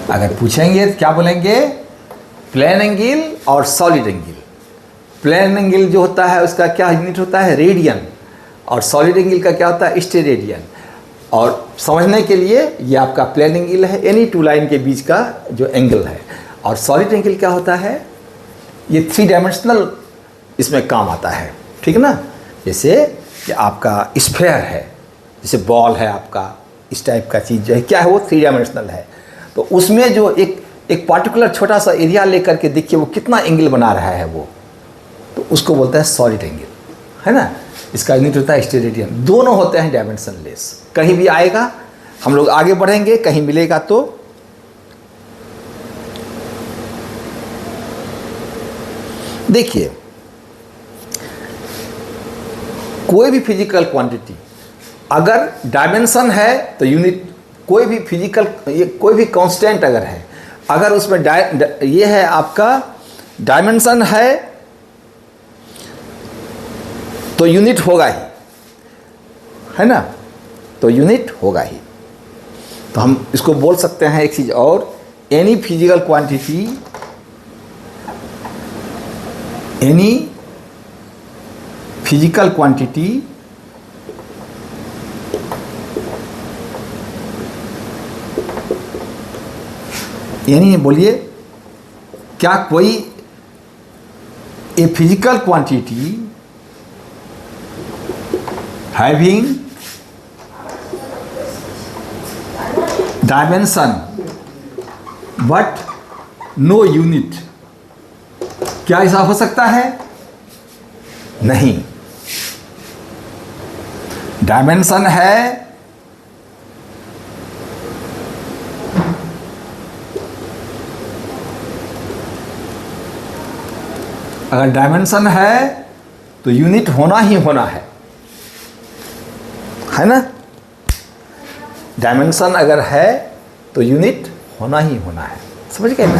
अगर पूछेंगे तो क्या बोलेंगे, प्लेन एंगल और सॉलिड एंगल। प्लेन एंगल जो होता है उसका क्या यूनिट होता है, रेडियन, और सॉलिड एंगल का क्या होता है, स्टेरेडियन। और समझने के लिए ये आपका प्लेन एंगल है, एनी टू लाइन के बीच का जो एंगल है। और सॉलिड एंगल क्या होता है, ये 3 डायमेंशनल इसमें काम आता है, ठीक है ना। जैसे कि आपका स्फेयर है, जैसे बॉल है आपका, इस टाइप का चीज़ जो है क्या है, वो 3 डायमेंशनल है। तो उसमें जो एक पार्टिकुलर छोटा सा एरिया लेकर के देखिए वो कितना एंगल बना रहा है वो, तो उसको बोलता है सॉलिड एंगल, है ना। इसका यूनिट होता है स्टेरेडियन। दोनों होते हैं डायमेंशन लेस। कहीं भी आएगा, हम लोग आगे बढ़ेंगे, कहीं मिलेगा तो देखिए, कोई भी फिजिकल क्वांटिटी अगर डायमेंशन है तो यूनिट, कोई भी फिजिकल, ये कोई भी कांस्टेंट अगर है, अगर उसमें ये है आपका डायमेंशन है तो यूनिट होगा ही, है ना, तो यूनिट होगा ही। तो हम इसको बोल सकते हैं एक चीज़ और, any physical quantity, any physical quantity यानी बोलिए, क्या कोई a physical quantity having dimension but no unit, क्या ऐसा हो सकता है? नहीं। डायमेंशन है, अगर डायमेंशन है तो यूनिट होना ही होना है ना? डायमेंशन अगर है तो यूनिट होना ही होना है, समझ गए ना?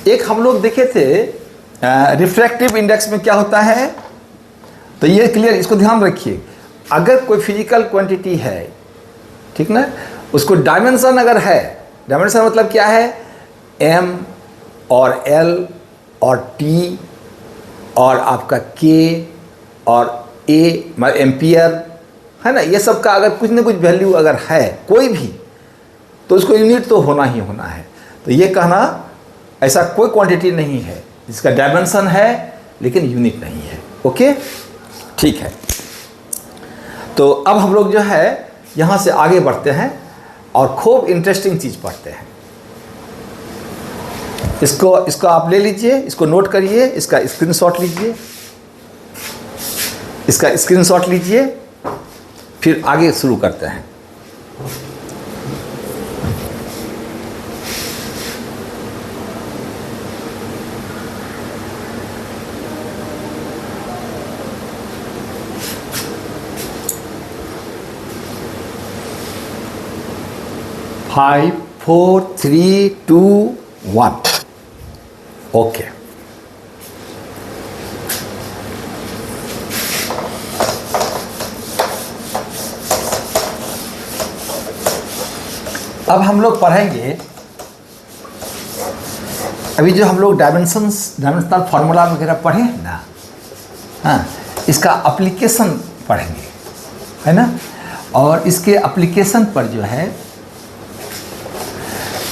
एक हम लोग देखे थे रिफ्रैक्टिव इंडेक्स में क्या होता है, तो ये क्लियर, इसको ध्यान रखिए। अगर कोई फिजिकल क्वांटिटी है, ठीक ना, उसको डायमेंशन अगर है, डायमेंशन मतलब क्या है? m और l और t और आपका k और a मतलब एम्पियर, है ना, ये सब का अगर कुछ ना कुछ वैल्यू अगर है कोई भी, तो उसको यूनिट तो होना ही होना है। तो ये कहना ऐसा कोई क्वांटिटी नहीं है जिसका डायमेंशन है लेकिन यूनिट नहीं है। ओके, ठीक है। तो अब हम लोग जो है यहाँ से आगे बढ़ते हैं और खूब इंटरेस्टिंग चीज़ पढ़ते हैं। इसको आप ले लीजिए, इसको नोट करिए, इसका स्क्रीनशॉट लीजिए, इसका स्क्रीनशॉट लीजिए, फिर आगे शुरू करते हैं। फाइव, 4, 3, 2, 1। ओके, अब हम लोग पढ़ेंगे, अभी जो हम लोग डायमेंशनल फार्मूला वगैरह पढ़े हैं ना, हाँ, इसका एप्लीकेशन पढ़ेंगे, है ना। और इसके एप्लीकेशन पर जो है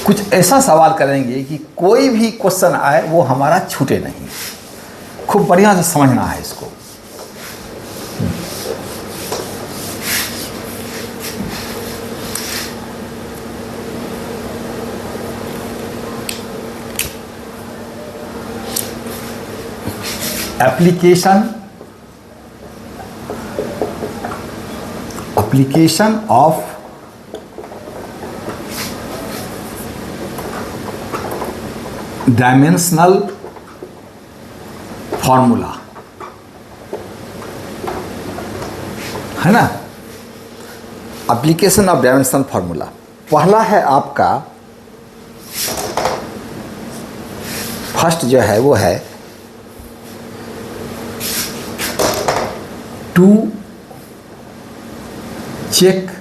कुछ ऐसा सवाल करेंगे कि कोई भी क्वेश्चन आए वो हमारा छूटे नहीं। खूब बढ़िया से समझना है इसको। एप्लीकेशन ऑफ डायमेंशनल फॉर्मूला, है ना। एप्लीकेशन ऑफ डायमेंशनल फॉर्मूला पहला है आपका, फर्स्ट जो है वो है to check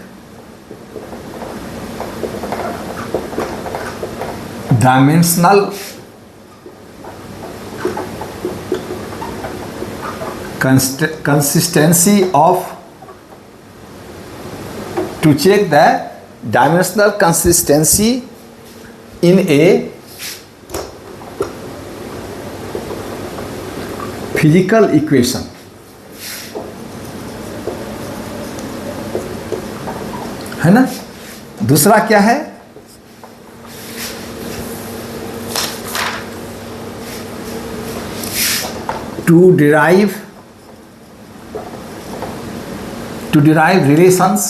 dimensional consistency of, to check the dimensional consistency in a physical equation, है ना। दूसरा क्या है, to derive relations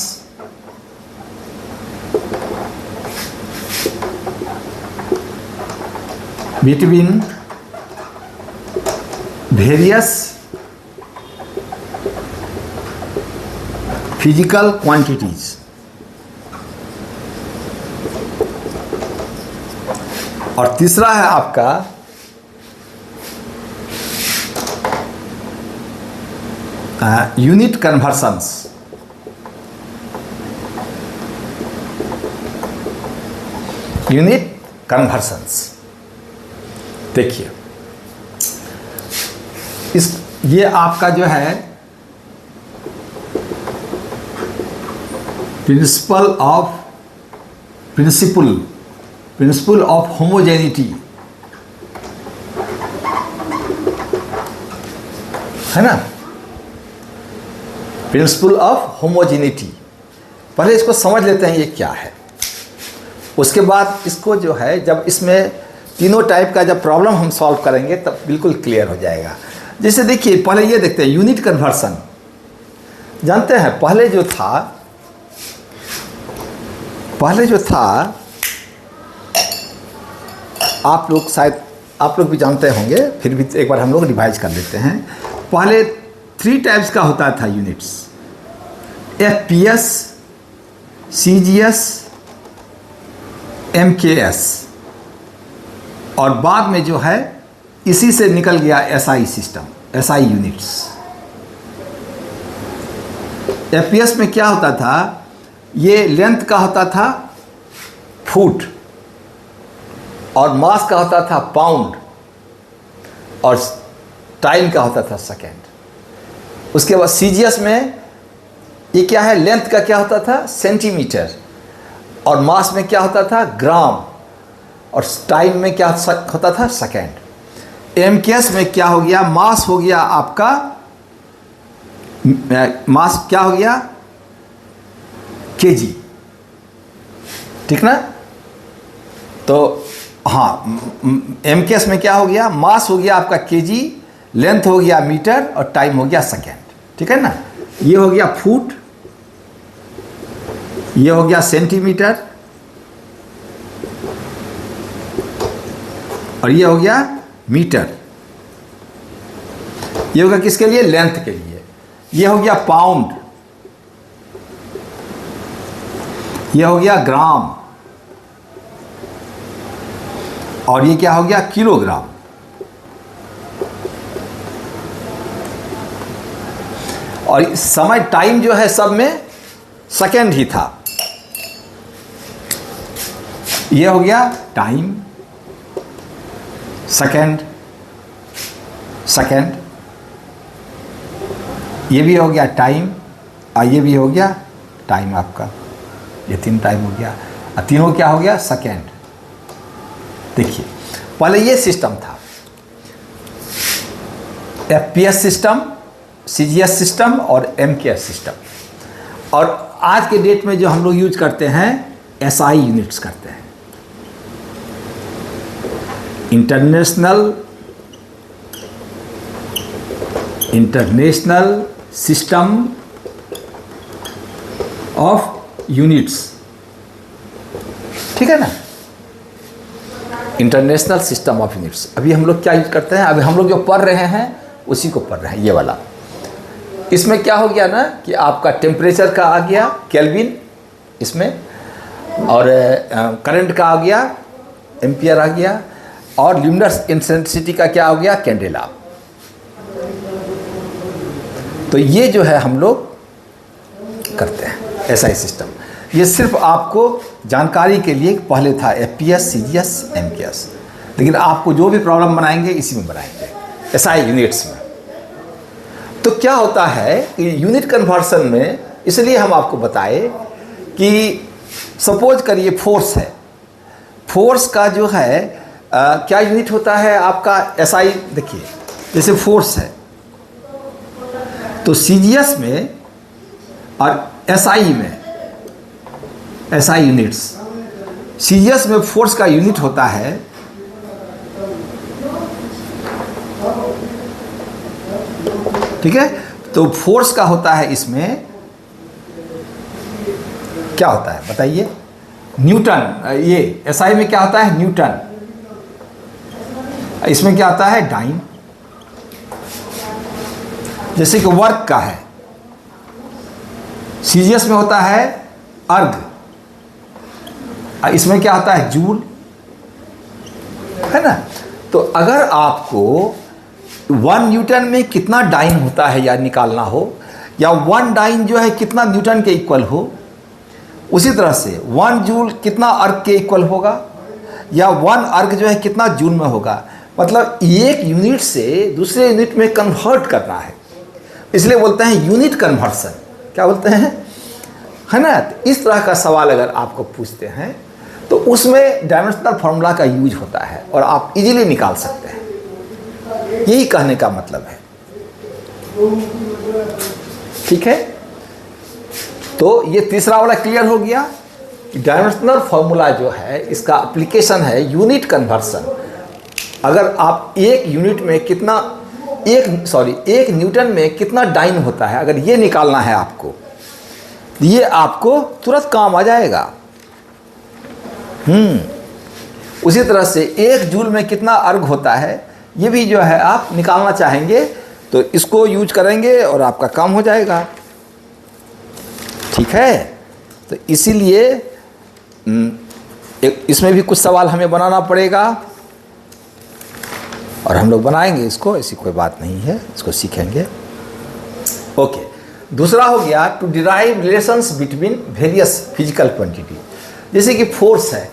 between various physical quantities, और तीसरा है आपका यूनिट कन्वर्सन्स। यूनिट कन्वर्सन्स देखिए, ये आपका जो है प्रिंसिपल ऑफ होमोजेनिटी, है ना, प्रिंसिपल ऑफ होमोजेनिटी। पहले इसको समझ लेते हैं ये क्या है, उसके बाद इसको जो है जब इसमें तीनों टाइप का जब प्रॉब्लम हम सॉल्व करेंगे तब बिल्कुल क्लियर हो जाएगा। जैसे देखिए पहले ये देखते हैं यूनिट कन्वर्सन। जानते हैं पहले जो था आप लोग शायद आप लोग भी जानते होंगे, फिर भी एक बार हम लोग रिवाइज कर लेते हैं। पहले 3 टाइप्स का होता था यूनिट्स, FPS, CGS, MKS, और बाद में जो है इसी से निकल गया SI system, SI units. FPS में क्या होता था, ये लेंथ का होता था फुट और मास का होता था पाउंड और टाइम का होता था सेकेंड। उसके बाद CGS में ये क्या है, लेंथ का क्या होता था सेंटीमीटर और मास में क्या होता था ग्राम और टाइम में क्या होता था सेकेंड। MKS में क्या हो गया, मास हो गया आपका, मास क्या हो गया केजी, ठीक ना। तो हाँ MKS में क्या हो गया, मास हो गया आपका केजी, लेंथ हो गया मीटर और टाइम हो गया सेकेंड, ठीक है ना। ये हो गया फुट, ये हो गया सेंटीमीटर और ये हो गया मीटर। ये होगा किसके लिए, लेंथ के लिए। ये हो गया पाउंड, ये हो गया ग्राम और ये क्या हो गया किलोग्राम। और इस समय टाइम जो है सब में सेकेंड ही था। ये हो गया टाइम सेकेंड, ये भी हो गया टाइम और ये भी हो गया टाइम आपका, ये 3 टाइम हो गया और तीनों क्या हो गया सेकेंड। देखिए पहले ये सिस्टम था, FPS सिस्टम, CGS सिस्टम और MKS सिस्टम। और आज के डेट में जो हम लोग यूज करते हैं SI यूनिट्स करते हैं, इंटरनेशनल सिस्टम ऑफ यूनिट्स, ठीक है ना, इंटरनेशनल सिस्टम ऑफ यूनिट्स। अभी हम लोग क्या यूज करते हैं, अभी हम लोग जो पढ़ रहे हैं उसी को पढ़ रहे हैं, ये वाला। इसमें क्या हो गया ना कि आपका टेम्परेचर का आ गया केल्विन इसमें, और करंट का आ गया एम्पियर आ गया, और ल्यूमिनस इंटेंसिटी का क्या हो गया कैंडेला। तो ये जो है हम लोग करते हैं SI सिस्टम। ये सिर्फ आपको जानकारी के लिए पहले था FPS, CGS, MKS, लेकिन आपको जो भी प्रॉब्लम बनाएंगे इसी में बनाएंगे SI यूनिट्स में। तो क्या होता है कि यूनिट कन्वर्सन में, इसलिए हम आपको बताए कि सपोज करिए फोर्स है, फोर्स का जो है क्या यूनिट होता है आपका SI। देखिए जैसे फोर्स है तो CGS में और SI में, SI यूनिट्स, CGS में फोर्स का यूनिट होता है ठीक है। तो फोर्स का होता है इसमें क्या होता है बताइए, न्यूटन। ये SI में क्या होता है न्यूटन, इसमें क्या होता है डाइन। जैसे कि वर्क का है, CGS में होता है अर्ग, इसमें क्या होता है जूल, है ना। तो अगर आपको 1 न्यूटन में कितना डाइन होता है या निकालना हो, या 1 डाइन जो है कितना न्यूटन के इक्वल हो, उसी तरह से 1 जूल कितना अर्ग के इक्वल होगा, या 1 अर्ग जो है कितना जूल में होगा। मतलब एक यूनिट से दूसरे यूनिट में कन्वर्ट करना है, इसलिए बोलते हैं यूनिट कन्वर्सन। क्या बोलते हैं, है ना। तो इस तरह का सवाल अगर आपको पूछते हैं तो उसमें डायमेंशनल फार्मूला का यूज होता है और आप इजीली निकाल सकते हैं। यही कहने का मतलब है। ठीक है, तो ये तीसरा वाला क्लियर हो गया। डायमेंशनल फॉर्मूला जो है इसका एप्लीकेशन है यूनिट कन्वर्सन। अगर आप एक यूनिट में कितना एक न्यूटन में कितना डाइन होता है, अगर ये निकालना है आपको, ये आपको तुरंत काम आ जाएगा। उसी तरह से एक जूल में कितना अर्ग होता है, ये भी जो है आप निकालना चाहेंगे तो इसको यूज करेंगे और आपका काम हो जाएगा। ठीक है, तो इसीलिए इसमें भी कुछ सवाल हमें बनाना पड़ेगा और हम लोग बनाएंगे इसको, ऐसी कोई बात नहीं है, इसको सीखेंगे। ओके, दूसरा हो गया to derive relations between various physical quantity. जैसे कि फोर्स है,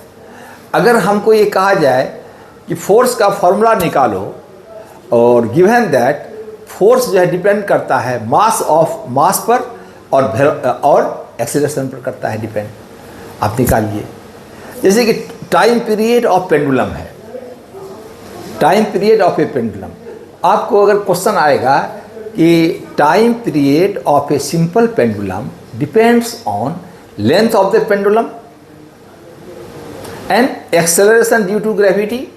अगर हमको ये कहा जाए कि फोर्स का फॉर्मूला निकालो और गिवन दैट फोर्स जो है डिपेंड करता है मास पर और एक्सेलरेशन पर करता है डिपेंड, आप निकालिए। जैसे कि टाइम पीरियड ऑफ पेंडुलम है, time period of a pendulum, आपको अगर क्वेश्चन आएगा कि time period of a simple pendulum depends on length of the pendulum and acceleration due to gravity,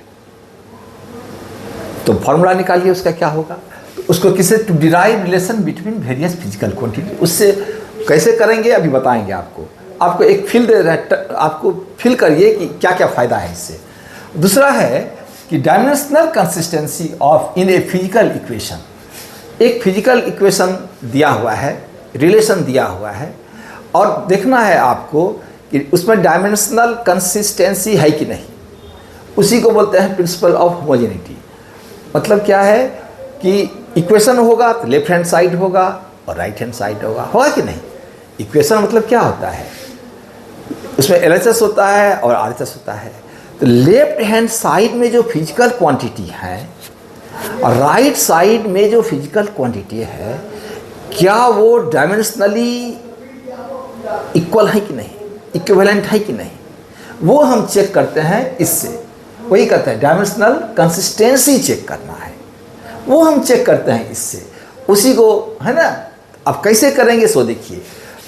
तो फॉर्मूला निकालिए उसका क्या होगा। तो उसको किसे to derive relation between various physical quantity, उससे कैसे करेंगे अभी बताएंगे आपको। आपको एक फील दे रहा है, आपको फील करिए कि क्या क्या फ़ायदा है इससे। दूसरा है कि dimensional consistency of in a physical equation, एक फिजिकल इक्वेशन दिया हुआ है, रिलेशन दिया हुआ है और देखना है आपको कि उसमें डायमेंशनल कंसिस्टेंसी है कि नहीं। उसी को बोलते हैं प्रिंसिपल ऑफ होमोजेनिटी। मतलब क्या है कि इक्वेशन होगा तो लेफ्ट हैंड साइड होगा और राइट हैंड साइड होगा कि नहीं। इक्वेशन मतलब क्या होता है, उसमें LHS होता है और RHS होता है। तो लेफ्ट हैंड साइड में जो फिजिकल क्वांटिटी है और राइट साइड में जो फिजिकल क्वांटिटी है, क्या वो डायमेंशनली इक्वल है कि नहीं, इक्विवेलेंट है कि नहीं, वो हम चेक करते हैं इससे। वही कहते हैं डायमेंशनल कंसिस्टेंसी चेक करना है, वो हम चेक करते हैं इससे, उसी को है ना। अब कैसे करेंगे सो देखिए।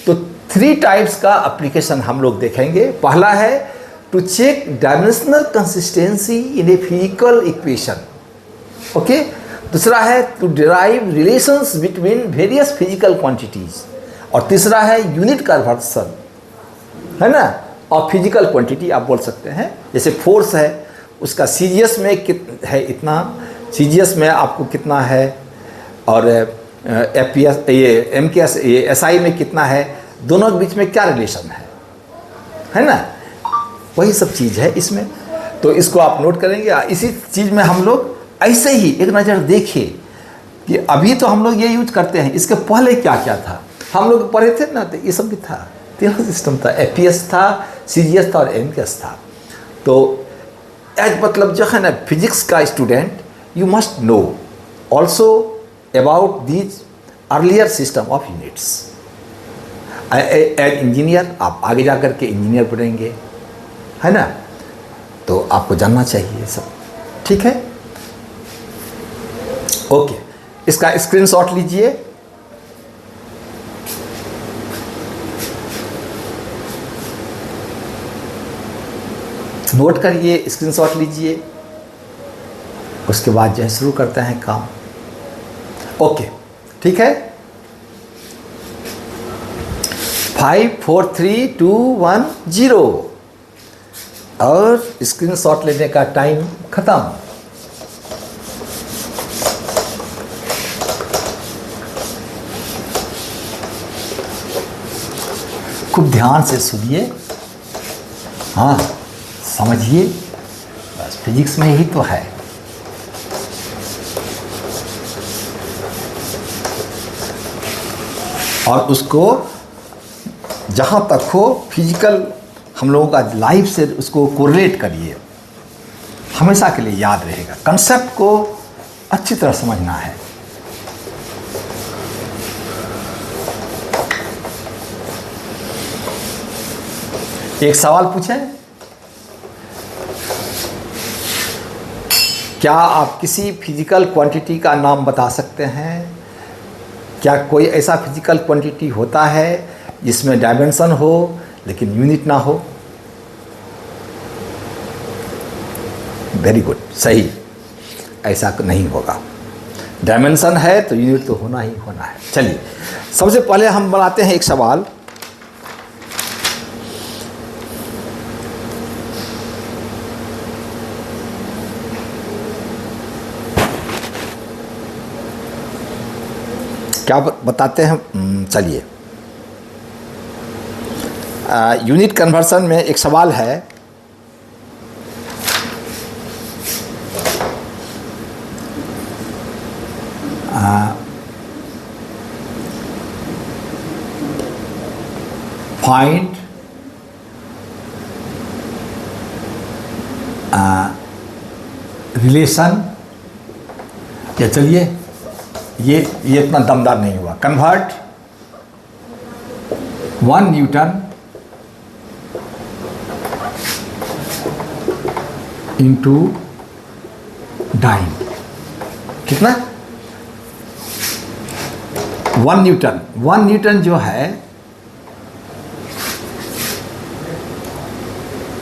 तो 3 टाइप्स का एप्लीकेशन हम लोग देखेंगे। पहला है to check dimensional consistency in a physical equation, okay. दूसरा है to derive relations between various physical quantities, और तीसरा है यूनिट कन्वर्सन, है ना, और फिजिकल क्वांटिटी आप बोल सकते हैं। जैसे फोर्स है, उसका सीजीएस में है इतना, सीजीएस में आपको कितना है, और एफपीएस ये एमकेएस ये एसआई में कितना है, दोनों के बीच में क्या रिलेशन है ना, वही सब चीज़ है इसमें। तो इसको आप नोट करेंगे। इसी चीज़ में हम लोग ऐसे ही एक नज़र देखिए कि अभी तो हम लोग ये यूज करते हैं, इसके पहले क्या क्या था हम लोग पढ़े थे ना, तो ये सब भी था, 3 सिस्टम था, एफपीएस था, सीजीएस था और एमकेएस था। तो एज मतलब जो है ना फिजिक्स का student, you must know also about these earlier system of units. As engineer आप आगे जा कर के इंजीनियर बनेंगे, है ना, तो आपको जानना चाहिए सब। ठीक है, ओके। इसका स्क्रीनशॉट लीजिए। नोट करिए, स्क्रीनशॉट लीजिए, उसके बाद जो है शुरू करते हैं काम। ओके, ठीक है। 5 4 3 2 1 0 और स्क्रीनशॉट लेने का टाइम खत्म। खूब ध्यान से सुनिए, हाँ समझिए, बस फिजिक्स में यही तो है। और उसको जहाँ तक हो फिजिकल हम लोगों का लाइफ से उसको कोरिलेट करिए, हमेशा के लिए याद रहेगा। कंसेप्ट को अच्छी तरह समझना है। एक सवाल पूछें, क्या आप किसी फिजिकल क्वांटिटी का नाम बता सकते हैं क्या कोई ऐसा फिजिकल क्वांटिटी होता है जिसमें डायमेंशन हो लेकिन यूनिट ना हो? वेरी गुड, सही, ऐसा नहीं होगा। डायमेंशन है तो यूनिट तो होना ही होना है। चलिए सबसे पहले हम बनाते हैं एक सवाल। क्या बताते हैं? चलिए, यूनिट कन्वर्सन में एक सवाल है। फाइंड रिलेशन, क्या, चलिए ये इतना दमदार नहीं हुआ। Convert 1 newton into dyne. कितना? 1 न्यूटन। 1 न्यूटन जो है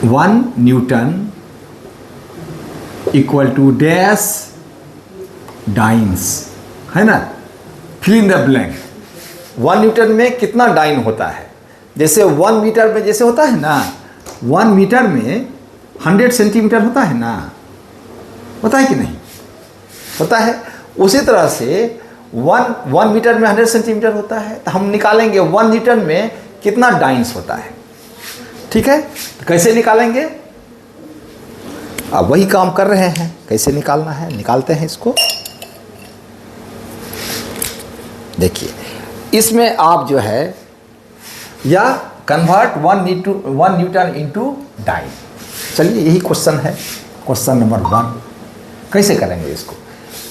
1 newton equal to dash dynes, है ना? Fill in the blank. 1 newton में कितना डाइन होता है? जैसे 1 मीटर में जैसे होता है ना, 1 मीटर में 100 सेंटीमीटर होता है ना, होता है कि नहीं? होता है। उसी तरह से 1 मीटर में 100 सेंटीमीटर होता है, तो हम निकालेंगे 1 न्यूटन में कितना डाइन्स होता है। ठीक है, तो कैसे निकालेंगे? अब वही काम कर रहे हैं, कैसे निकालना है, निकालते हैं इसको। देखिए, इसमें आप जो है या कन्वर्ट 1 न्यूटन इंटू डाइन। चलिए यही क्वेश्चन है, क्वेश्चन नंबर 1। कैसे करेंगे इसको?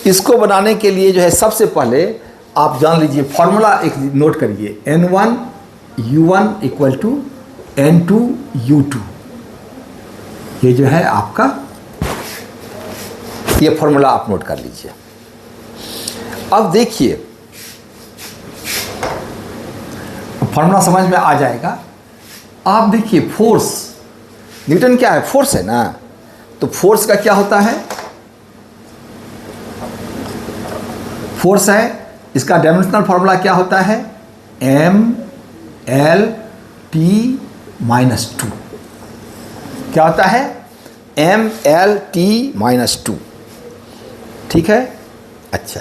इसको बनाने के लिए जो है सबसे पहले आप जान लीजिए, फॉर्मूला एक नोट करिए, N1 U1 equal to N2 U2। ये जो है आपका, ये फॉर्मूला आप नोट कर लीजिए। अब देखिए, फॉर्मूला समझ में आ जाएगा। आप देखिए, फोर्स, न्यूटन क्या है? फोर्स है ना। तो फोर्स का क्या होता है? फोर्स है, इसका डायमेंशनल फॉर्मूला क्या होता है? MLT-2। क्या होता है? MLT-2। ठीक है, अच्छा।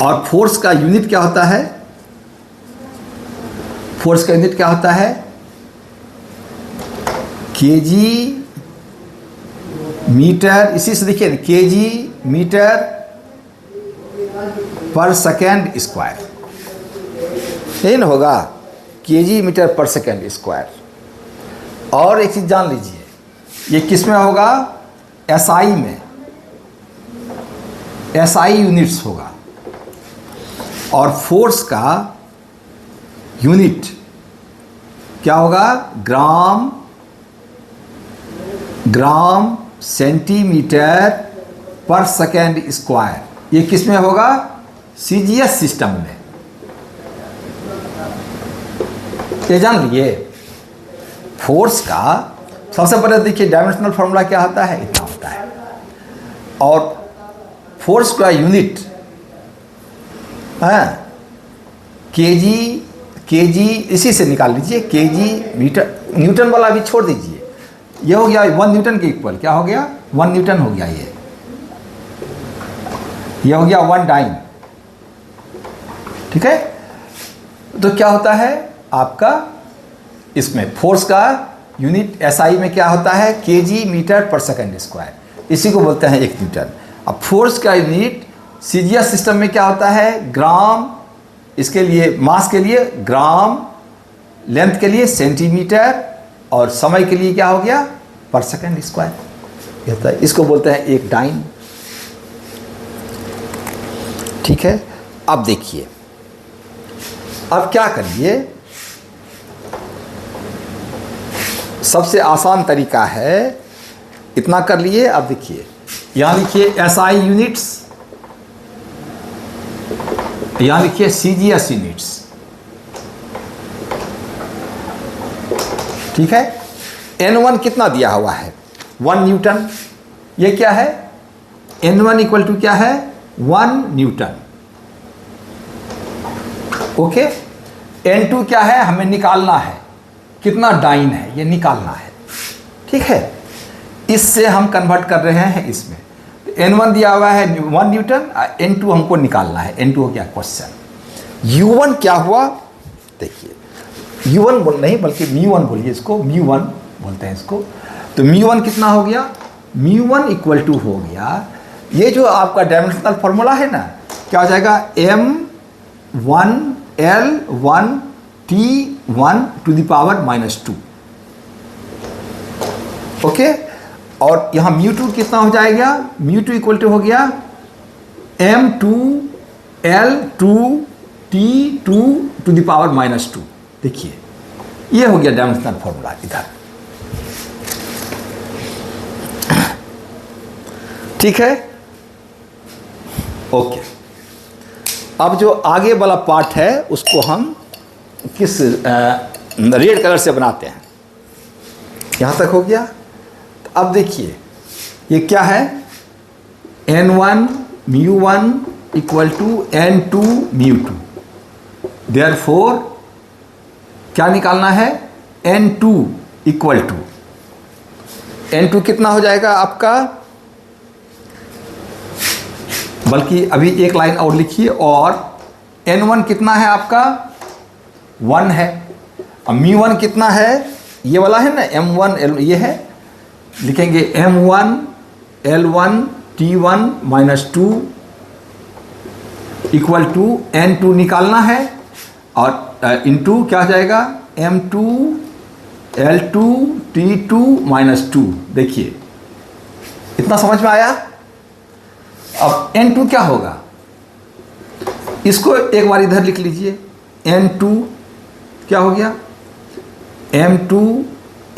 और फोर्स का यूनिट क्या होता है? फोर्स का यूनिट क्या होता है? केजी मीटर, इसी से देखिए, केजी मीटर पर सेकेंड स्क्वायर, यही ना होगा, केजी मीटर पर सेकेंड स्क्वायर। और एक चीज़ जान लीजिए, ये किस में होगा? एसआई में, एसआई यूनिट्स होगा। और फोर्स का यूनिट क्या होगा? ग्राम सेंटीमीटर पर सेकेंड स्क्वायर। ये किस में होगा? सीजीएस सिस्टम में। ये जान लीजिए, फोर्स का सबसे पहले देखिए डायमेंशनल फॉर्मूला क्या होता है? इतना होता है। और फोर्स का यूनिट है केजी, इसी से निकाल लीजिए, केजी मीटर। न्यूटन वाला भी छोड़ दीजिए, ये हो गया 1 न्यूटन के इक्वल। क्या हो गया? 1 न्यूटन हो गया। ये हो गया 1 डाइन। ठीक है, तो क्या होता है आपका? इसमें फोर्स का यूनिट एसआई में क्या होता है? केजी मीटर पर सेकेंड स्क्वायर। इसी को बोलते हैं 1 न्यूटन। अब फोर्स का यूनिट सीजीएस सिस्टम में क्या होता है? ग्राम, इसके लिए मास के लिए ग्राम, लेंथ के लिए सेंटीमीटर, और समय के लिए क्या हो गया? पर सेकेंड स्क्वायर। ये होता है, इसको बोलते हैं 1 डाइन। ठीक है, अब देखिए, अब क्या करिए, सबसे आसान तरीका है, इतना कर लिए। अब देखिए, यहाँ लिखिए एसआई यूनिट्स, यहां लिखिए CGS यूनिट्स, ठीक है। N1 कितना दिया हुआ है 1 न्यूटन, ये क्या है N1 इक्वल टू क्या है 1 न्यूटन, ओके। N2 क्या है हमें निकालना है, कितना डाइन है ये निकालना है, ठीक है। इससे हम कन्वर्ट कर रहे हैं इसमें। N1 दिया हुआ है 1 न्यूटन, N2 हमको निकालना है। N2 हो गया क्वेश्चन। U1 क्या हुआ देखिए, U1 बोल नहीं बल्कि μ1 बोलिए इसको, μ1 बोलते हैं इसको। तो μ1 कितना हो गया, μ1 इक्वल टू हो गया, ये जो आपका डायमेंशनल फॉर्मूला है ना, क्या हो जाएगा M1 L1 T1 to the power -2, okay. और यहाँ μ2 कितना हो जाएगा, μ2 इक्वल टू हो गया M2 L2 T2 to the power -2। देखिए ये हो गया डायमेंशनल फॉर्मूला इधर, ठीक है, ओके। अब जो आगे वाला पार्ट है उसको हम किस रेड कलर से बनाते हैं, यहां तक हो गया। तो अब देखिए ये क्या है N1 μ1 equal to N2 μ2, therefore क्या निकालना है N2 इक्वल टू, N2 कितना हो जाएगा आपका, बल्कि अभी एक लाइन और लिखिए, और N1 कितना है आपका 1 है, और μ1 कितना है ये वाला है ना M1 L, ये है, लिखेंगे M1 L1 T1 -2 equal to N2 निकालना है, और इनटू क्या हो जाएगा M2 L2 T2 -2। देखिए इतना समझ में आया। अब N2 क्या होगा, इसको एक बार इधर लिख लीजिए, N2 क्या हो गया M2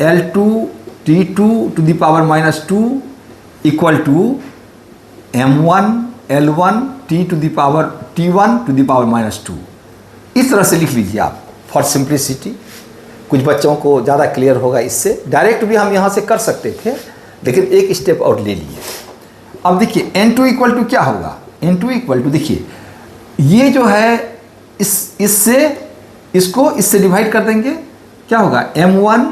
L2 T2 to the power -2 equal to M1 L1 T to the power T1 to the power -2। इस तरह से लिख लीजिए आप फॉर सिंप्लिसिटी, कुछ बच्चों को ज़्यादा क्लियर होगा इससे। डायरेक्ट भी हम यहाँ से कर सकते थे, लेकिन एक स्टेप और ले लिए। अब देखिए N2 इक्वल टू क्या होगा, N2 इक्वल टू देखिए ये जो है इससे इसको इससे डिवाइड कर देंगे, क्या होगा M1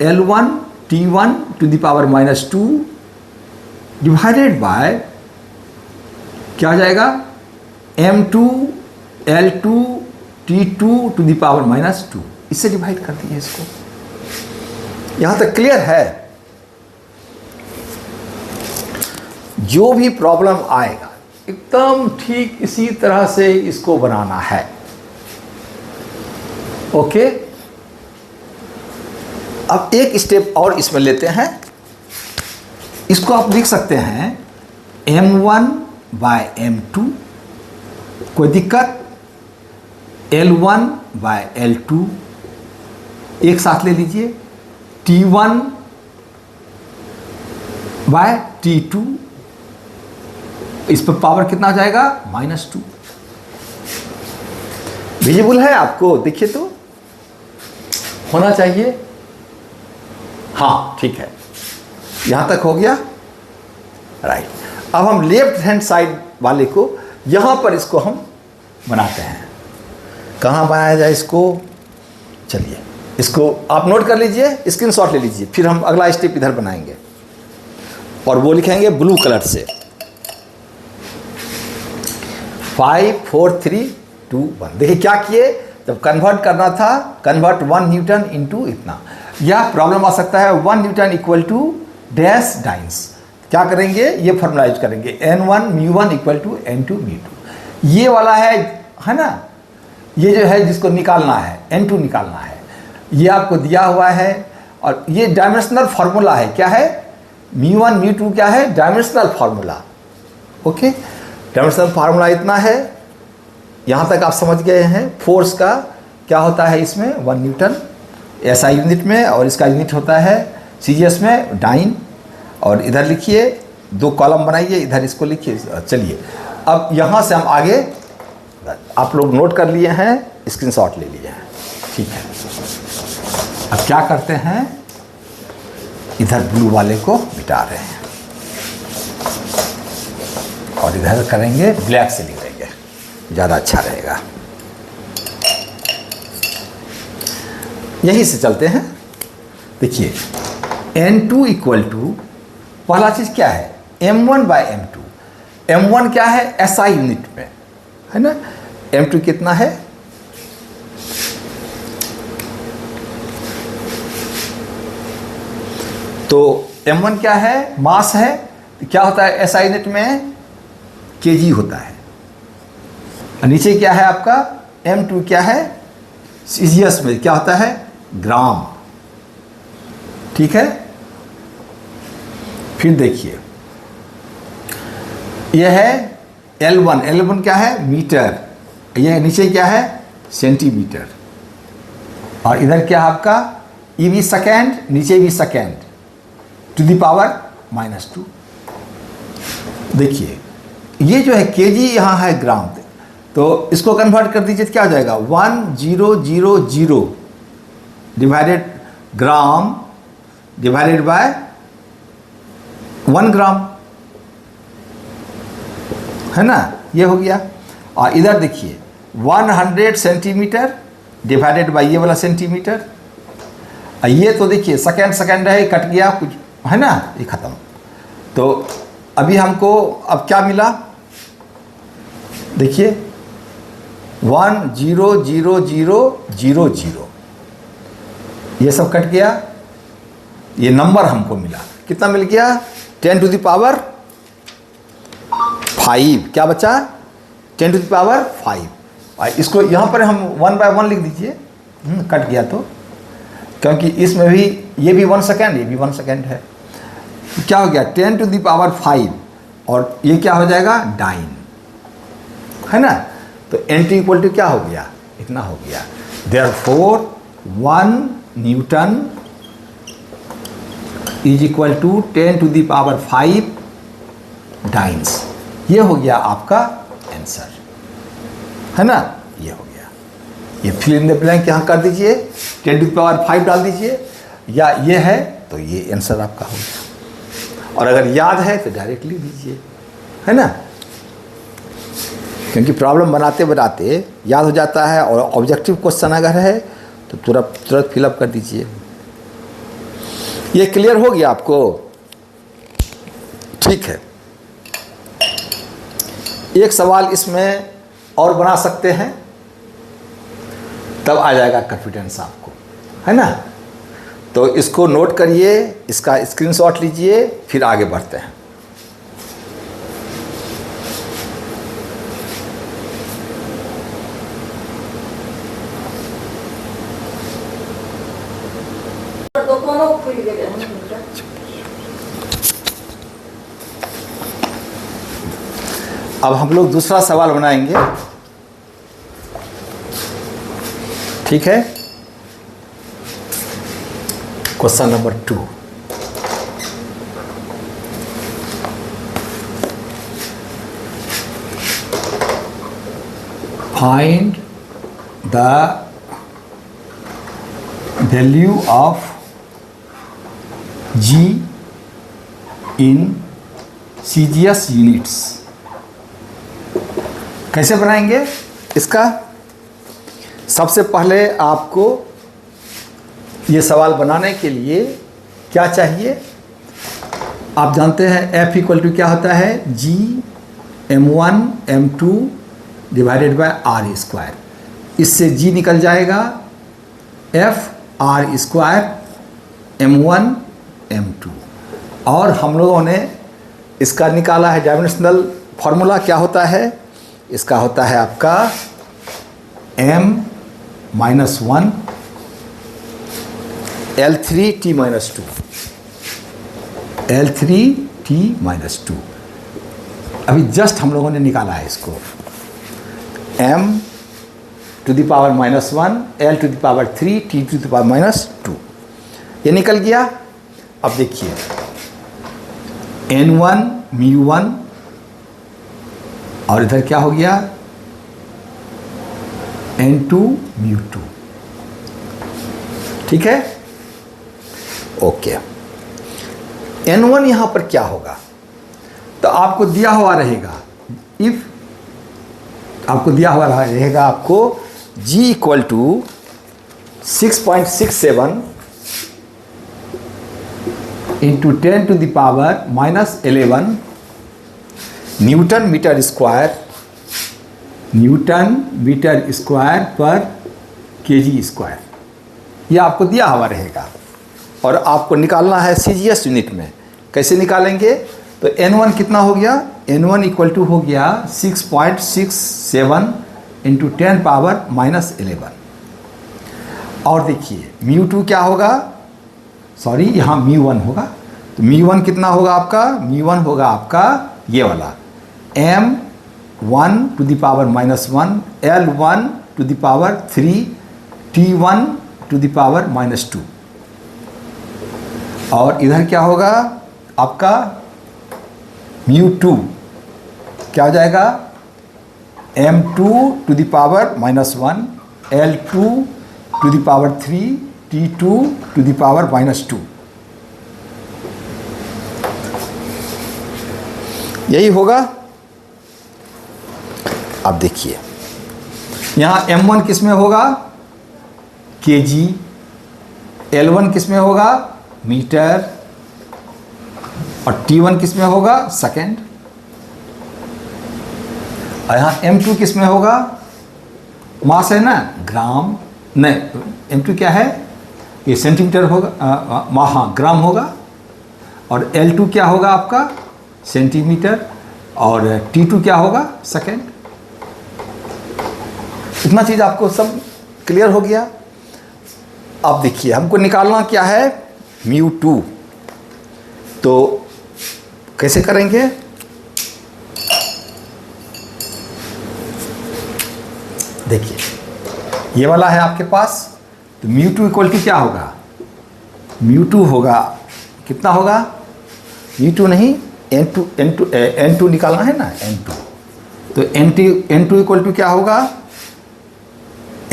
L1 T1 to the power -2 divided by क्या हो जाएगा M2 L2 T2 to the power -2, इससे डिवाइड कर दिए इसको। यहां तक क्लियर है। जो भी प्रॉब्लम आएगा एकदम ठीक इसी तरह से इसको बनाना है, ओके। अब एक स्टेप और इसमें लेते हैं, इसको आप लिख सकते हैं M1 बाय M2, कोई दिक्कत, L1 बाय L2 एक साथ ले लीजिए, T1 बाय T2, इस पर पावर कितना हो जाएगा -2। विजिबल है आपको, देखिए तो होना चाहिए, हाँ ठीक है, यहां तक हो गया, राइट। अब हम लेफ्ट हैंड साइड वाले को यहां पर इसको हम बनाते हैं। कहाँ बनाया जाए इसको, चलिए इसको आप नोट कर लीजिए, स्क्रीनशॉट ले लीजिए, फिर हम अगला स्टेप इधर बनाएंगे और वो लिखेंगे ब्लू कलर से 5 4 3 2 1। देखिए क्या किए, जब कन्वर्ट करना था, कन्वर्ट 1 न्यूटन इनटू इतना, यह प्रॉब्लम आ सकता है 1 newton equal to dash dynes. क्या करेंगे, ये फॉर्मुलाइज करेंगे N1 μ1 इक्वल टू N2 μ2। ये वाला है ना, ये जो है जिसको निकालना है N2 निकालना है, ये आपको दिया हुआ है, और ये डायमेंशनल फार्मूला है। क्या है μ1 μ2 क्या है, dimensional formula, okay. Dimensional formula इतना है, यहाँ तक आप समझ गए हैं। फोर्स का क्या होता है इसमें 1 न्यूटन ऐसा यूनिट में, और इसका यूनिट होता है CGS में डाइन। और इधर लिखिए 2 कॉलम बनाइए, इधर इसको लिखिए। चलिए अब यहाँ से हम आगे आप लोग नोट कर लिए हैं, स्क्रीनशॉट ले लिए हैं, ठीक है। अब क्या करते हैं, इधर ब्लू वाले को मिटा रहे हैं और इधर करेंगे ब्लैक से लिख देंगे, ज़्यादा अच्छा रहेगा। यहीं से चलते हैं। देखिए N2 इक्वल टू, पहला चीज़ क्या है, M1 बाय M2। M1 क्या है, SI यूनिट में है ना, M2 कितना है, तो M1 क्या है, मास है, क्या होता है SI यूनिट में, kg होता है। नीचे क्या है आपका, M2 क्या है, सीजीएस में क्या होता है, ग्राम, ठीक है। फिर देखिए यह है L1, L1 क्या है, मीटर, यह नीचे क्या है, सेंटीमीटर, और इधर क्या है आपका, ये भी सेकेंड, नीचे भी सेकेंड, टू द पावर -2। देखिए ये जो है केजी, यहाँ है ग्राम, तो इसको कन्वर्ट कर दीजिए तो क्या हो जाएगा, 1000 डिवाइडेड ग्राम डिवाइडेड बाय 1 ग्राम, है ना, ये हो गया। और इधर देखिए 100 सेंटीमीटर डिवाइडेड बाय ये वाला सेंटीमीटर, ये तो देखिए सेकेंड सेकेंड है, कट गया कुछ, है ना, ये खत्म। तो अभी हमको अब क्या मिला, देखिए 100000, ये सब कट गया, ये नंबर हमको मिला, कितना मिल गया, 10 टू द पावर 5, क्या बचा, 10 टू द पावर 5। और इसको यहाँ पर हम 1 बाय 1 लिख दीजिए, कट गया तो, क्योंकि इसमें भी ये भी 1 सेकेंड, ये भी 1 सेकेंड है, तो क्या हो गया, 10 टू द पावर 5, और ये क्या हो जाएगा, डाइन, है ना। तो N2 इक्वल टू क्या हो गया, इतना हो गया। Therefore 1 newton is equal to 10 to the power 5 dynes. ये हो गया आपका आंसर, है ना, ये हो गया। ये फिल इन द ब्लैंक यहाँ कर दीजिए, 10 टू द पावर 5 डाल दीजिए, या ये है तो ये आंसर आपका हो गया। और अगर याद है तो डायरेक्टली दीजिए, है ना, क्योंकि प्रॉब्लम बनाते बनाते याद हो जाता है, और ऑब्जेक्टिव क्वेश्चन अगर है तो तुरंत फिलअप कर दीजिए। ये क्लियर हो गया आपको, ठीक है। एक सवाल इसमें और बना सकते हैं, तब आ जाएगा कॉन्फिडेंस आपको, है ना। तो इसको नोट करिए, इसका स्क्रीनशॉट लीजिए, फिर आगे बढ़ते हैं। अब हम लोग दूसरा सवाल बनाएंगे, ठीक है। Question number 2, find the value of G in CGS units. कैसे बनाएंगे इसका, सबसे पहले आपको ये सवाल बनाने के लिए क्या चाहिए, आप जानते हैं F इक्वल टू क्या होता है, G M1 M2 divided by R square. इससे G निकल जाएगा F R square M1 M2। और हम लोगों ने इसका निकाला है डायमेंशनल फॉर्मूला, क्या होता है, इसका होता है आपका M-1 L3T-2, L3T-2। अभी जस्ट हम लोगों ने निकाला है इसको, M to the power -1 L to the power 3 T to the power -2, ये निकल गया। अब देखिए N1 μ1, और इधर क्या हो गया N2 μ2। ठीक है, ओके। N1 यहां पर क्या होगा, तो आपको दिया हुआ रहेगा, इफ आपको दिया हुआ रहेगा आपको G equal to 6.67 into 10 to the power -11 newton metre square पर केजी स्क्वायर, यह आपको दिया हुआ रहेगा और आपको निकालना है CGS यूनिट में। कैसे निकालेंगे, तो N1 कितना हो गया, N1 इक्वल टू हो गया 6.67 इंटू 10 पावर -11। और देखिए μ2 क्या होगा, सॉरी यहाँ μ1 होगा, तो μ1 कितना होगा आपका, μ1 होगा आपका ये वाला M1 to the power -1 L1 to the power 3 T1 to the power -2। और इधर क्या होगा आपका μ2 क्या हो जाएगा, M2 to the power -1 L2 to the power 3 T2 to the power -2। यही होगा। अब देखिए यहाँ M1 किस में होगा, केजी, L1 किस में होगा, मीटर, और T1 किस में होगा, सेकेंड। और यहाँ M2 किस में होगा, मास है ना, ग्राम, नहीं M2 क्या है, ये सेंटीमीटर होगा, हाँ ग्राम होगा। और L2 क्या होगा आपका, सेंटीमीटर, और T2 क्या होगा, सेकेंड। इतना चीज़ आपको सब क्लियर हो गया। अब देखिए हमको निकालना क्या है, μ2, तो कैसे करेंगे, देखिए ये वाला है आपके पास, तो μ2 इक्वल टू क्या होगा, μ2 होगा कितना होगा, μ2 नहीं N2 निकालना है ना, N2, तो N2 इक्वल टू क्या होगा,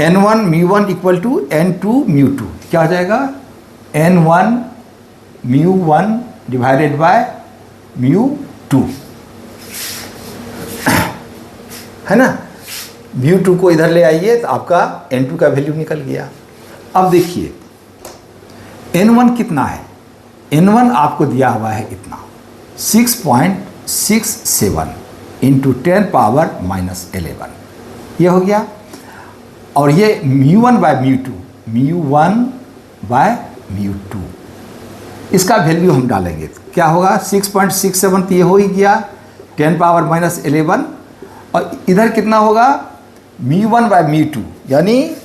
N1 μ1 इक्वल टू N2 μ2, क्या हो जाएगा, N1 μ1 डिवाइडेड बाय μ2, है ना। μ2 को इधर ले आइए तो आपका N2 का वैल्यू निकल गया। अब देखिए N1 कितना है, N1 आपको दिया हुआ है इतना 6.67 इंटू 10 पावर -11, ये हो गया। और ये μ1 बाय μ2, इसका वैल्यू हम डालेंगे तो क्या होगा, 6.67 तो ये हो ही गया 10 पावर -11, और इधर कितना होगा, μ1 बाय μ2, यानी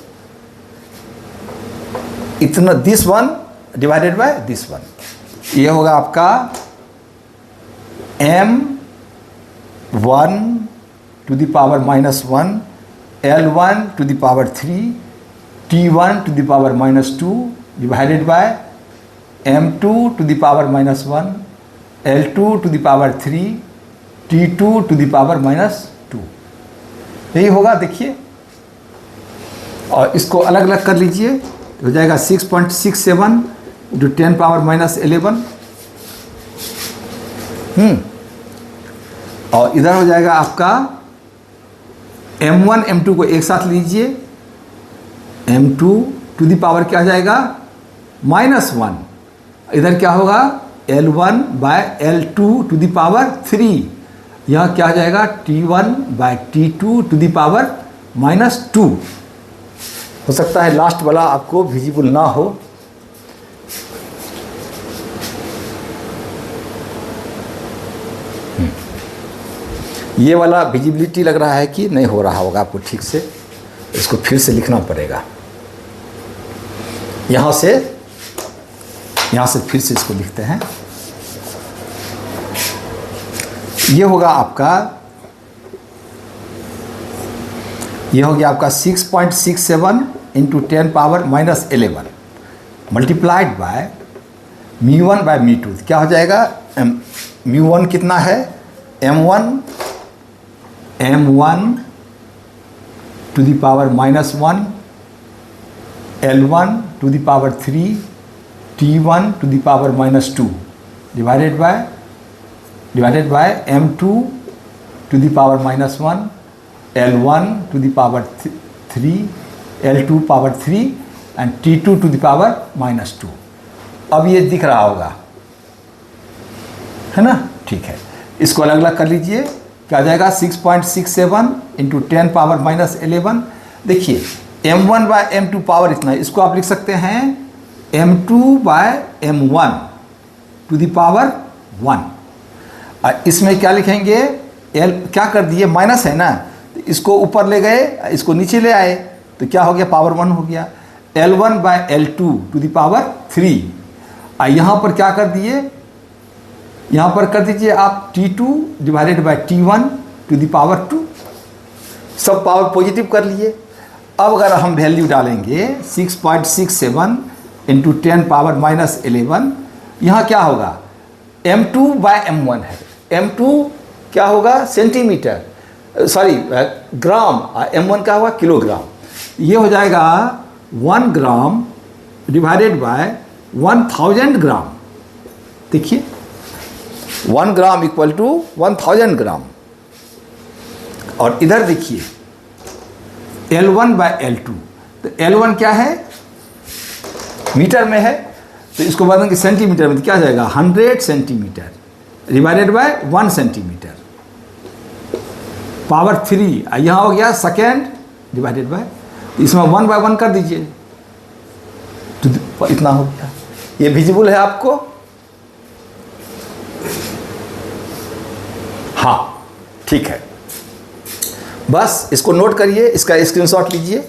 इतना this one divided by this one, ये होगा आपका M1 to the power -1 L1 to the power 3 T1 to the power -2 divided by M2 to the power -1 L2 to the power 3 T2 to the power -2, यही होगा। देखिए और इसको अलग अलग कर लीजिए, तो हो जाएगा 6.67 इंटू 10 पावर -11, और इधर हो जाएगा आपका M1 M2 को एक साथ लीजिए, M2 टू द पावर क्या हो जाएगा, -1, इधर क्या होगा, L1 bye L2 to the power 3, यहाँ क्या हो जाएगा, T1 bye T2 to the power -2। हो सकता है लास्ट वाला आपको विजिबल ना हो, ये वाला विजिबिलिटी लग रहा है कि नहीं हो रहा होगा आपको ठीक से, इसको फिर से लिखना पड़ेगा। यहाँ से फिर से इसको लिखते हैं। ये होगा आपका, ये हो गया आपका 6.67 into 10 power -11 multiplied by μ1 by μ2, क्या हो जाएगा, μ1 कितना है, M1 to the power -1, L1 to the power 3, T1 to the power -2 divided by M2 to the power -1, L1 to the power 3, L2 power 3 and T2 to the power -2। अब ये दिख रहा होगा, है ना? ठीक है, इसको अलग अलग कर लीजिए। क्या आ जाएगा? 6.67 इंटू 10 पावर -11। देखिए M1 बाय M2 पावर इतना है, इसको आप लिख सकते हैं M2 bye M1 to the power 1। और इसमें क्या लिखेंगे? L क्या कर दिए? माइनस है ना, तो इसको ऊपर ले गए, इसको नीचे ले आए, तो क्या हो गया? पावर 1 हो गया। L1 bye L2 to the power 3। और यहाँ पर क्या कर दिए? यहाँ पर कर दीजिए आप T2 divided by T1 to the power 2। सब पावर पॉजिटिव कर लिए। अब अगर हम वैल्यू डालेंगे 6.67 इंटू 10 पावर -11, यहाँ क्या होगा? M2 बाय M1 है। M2 क्या होगा? सेंटीमीटर, सॉरी ग्राम, M1 क्या होगा? किलोग्राम। ये हो जाएगा 1 ग्राम डिवाइडेड बाय 1000 ग्राम। देखिए 1 ग्राम इक्वल टू 1000 ग्राम। और इधर देखिए L1 बाय L2, तो L1 क्या है? मीटर में है, तो इसको बदलेंगे सेंटीमीटर में, तो क्या आ जाएगा? 100 centimetre divided by 1 centimetre power 3। यहाँ हो गया सेकेंड डिवाइडेड बाय, इसमें 1 बाय 1 कर दीजिए, तो इतना हो गया। ये विजिबल है आपको? हाँ, ठीक है, बस इसको नोट करिए, इसका स्क्रीनशॉट लीजिए।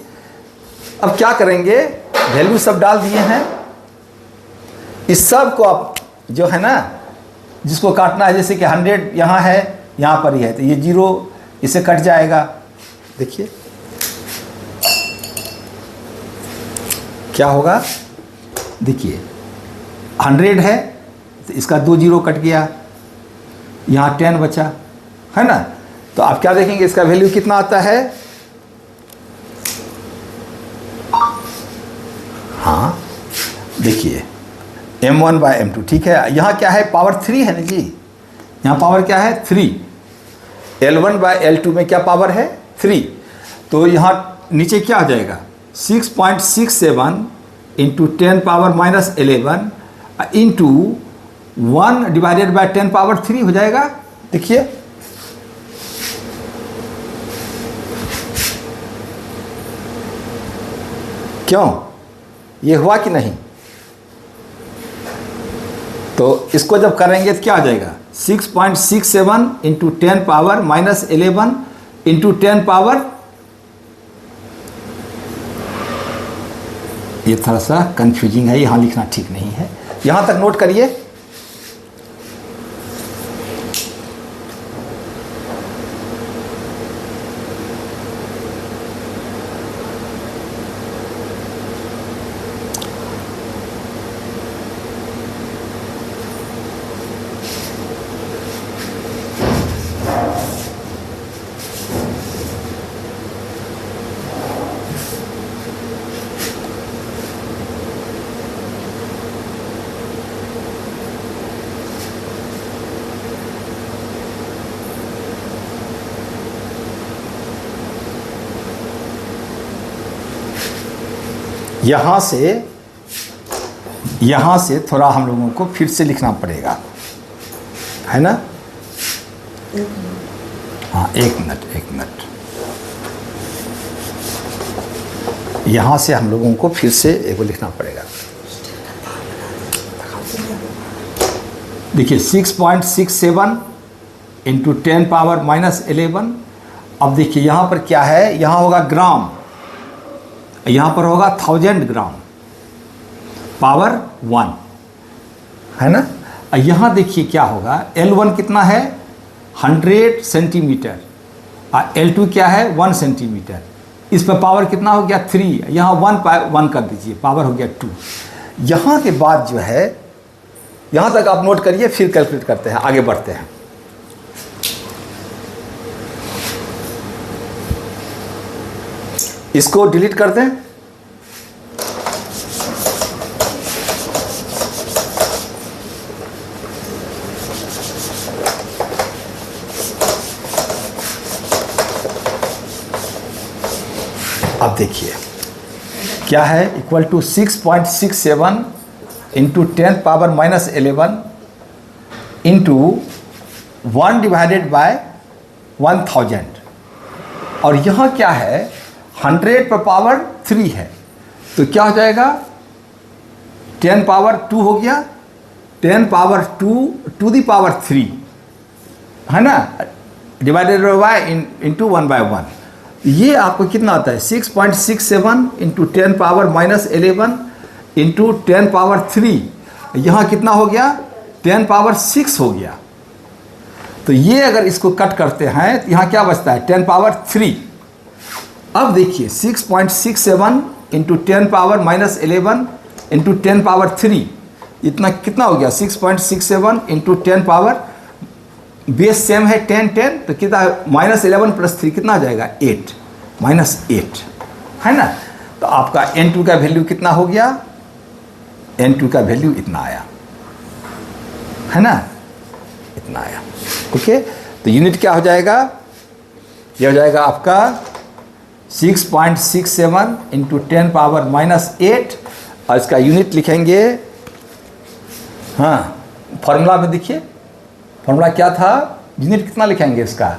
अब क्या करेंगे? वैल्यू सब डाल दिए हैं, इस सब को आप जो है ना, जिसको काटना है, जैसे कि 100 यहाँ है, यहाँ पर ही है, तो ये 0 इसे कट जाएगा। देखिए क्या होगा? देखिए 100 है, तो इसका 2 0 कट गया, यहाँ 10 बचा, है ना? तो आप क्या देखेंगे? इसका वैल्यू कितना आता है? हाँ देखिए M1 बाय M2, ठीक है। यहाँ क्या है? पावर 3 है ना जी, यहाँ पावर क्या है? 3। L1 बाय L2 में क्या पावर है? 3। तो यहाँ नीचे क्या आ जाएगा? 6.67 into 10 power -11 into 1 divided bye 10 power 3 हो जाएगा। देखिए क्यों? ये हुआ कि नहीं? तो इसको जब करेंगे तो क्या आ जाएगा? 6.67 इंटू 10 पावर -11 इंटू 10 पावर, ये थोड़ा सा कंफ्यूजिंग है, यहाँ लिखना ठीक नहीं है, यहाँ तक नोट करिए। यहाँ से थोड़ा हम लोगों को फिर से लिखना पड़ेगा, है ना? हाँ, एक मिनट। यहाँ से हम लोगों को फिर से एक बार लिखना पड़ेगा। देखिए 6.67 इंटू 10 पावर -11। अब देखिए यहाँ पर क्या है? यहाँ होगा ग्राम, यहाँ पर होगा 1000 ग्राम पावर 1, है ना? यहाँ देखिए क्या होगा? L1 कितना है? 100 सेंटीमीटर, और L2 क्या है? 1 सेंटीमीटर। इस पर पावर कितना हो गया? 3। यहाँ 1 कर दीजिए, पावर हो गया 2। यहाँ के बाद जो है, यहाँ तक आप नोट करिए, फिर कैलकुलेट करते हैं, आगे बढ़ते हैं। इसको डिलीट कर दें। अब देखिए क्या है, equal to 6.67 into 10 power minus 11 into 1 divided by 1000, और यहाँ क्या है 100 पर पावर 3 है, तो क्या हो जाएगा 10 पावर 2 हो गया, 10 पावर 2 टू दी पावर 3 है ना, डिवाइडेड बाय इंटू 1/1। ये आपको कितना आता है 6.67 into 10 power minus 11 into 10 power 3, यहाँ कितना हो गया 10 पावर 6 हो गया। तो ये अगर इसको कट करते हैं तो यहाँ क्या बचता है 10 पावर 3। अब देखिए 6.67 into 10 power minus 11 into 10 power 3, इतना कितना हो गया 6.67 इंटू 10 पावर, बेस सेम है 10 तो कितना माइनस 11 प्लस 3 कितना आ जाएगा 8 माइनस 8 है ना। तो आपका n2 का वैल्यू कितना हो गया, n2 का वैल्यू इतना आया है ना, इतना आया। ओके, तो यूनिट क्या हो जाएगा, ये हो जाएगा आपका 6.67 इंटू 10 पावर माइनस 8, और इसका यूनिट लिखेंगे, हाँ फॉर्मूला में देखिए फॉर्मूला क्या था, यूनिट कितना लिखेंगे इसका,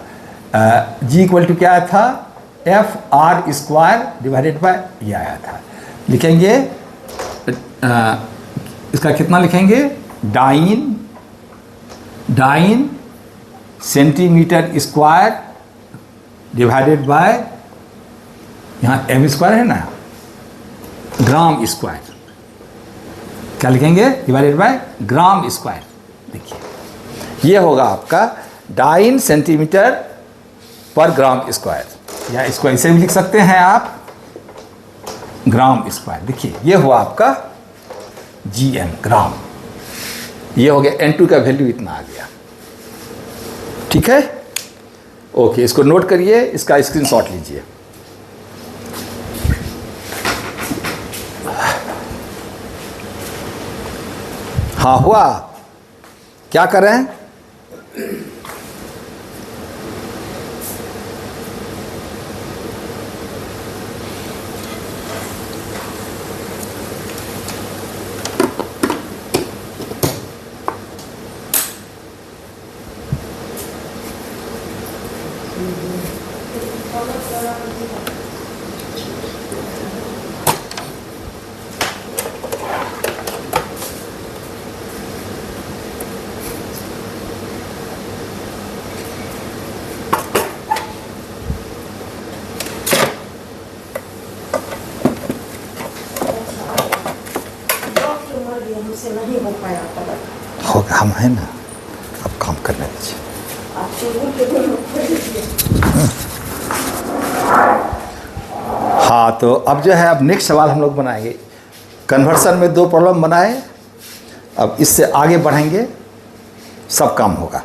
जी इक्वल टू क्या था FR² डिवाइडेड बाय ये आया था, लिखेंगे इसका कितना लिखेंगे dyne centimetre square divided bye, यहाँ m² है ना, ग्राम स्क्वायर, क्या लिखेंगे डिवाइडेड बाय ग्राम स्क्वायर। देखिए ये होगा आपका डाइन सेंटीमीटर पर ग्राम स्क्वायर, या इसको ऐसे भी लिख सकते हैं आप ग्राम स्क्वायर। देखिए ये हुआ आपका GM ग्राम, ये हो गया n2 का वैल्यू इतना आ गया। ठीक है, ओके, इसको नोट करिए, इसका स्क्रीनशॉट लीजिए। हाँ हुआ, क्या करें, हमसे नहीं हो पाया पता होगा, हम हैं ना, अब काम करने दीजिए। हाँ, तो अब जो है अब नेक्स्ट सवाल हम लोग बनाएंगे। कन्वर्सन में 2 प्रॉब्लम बनाए, अब इससे आगे बढ़ेंगे, सब काम होगा।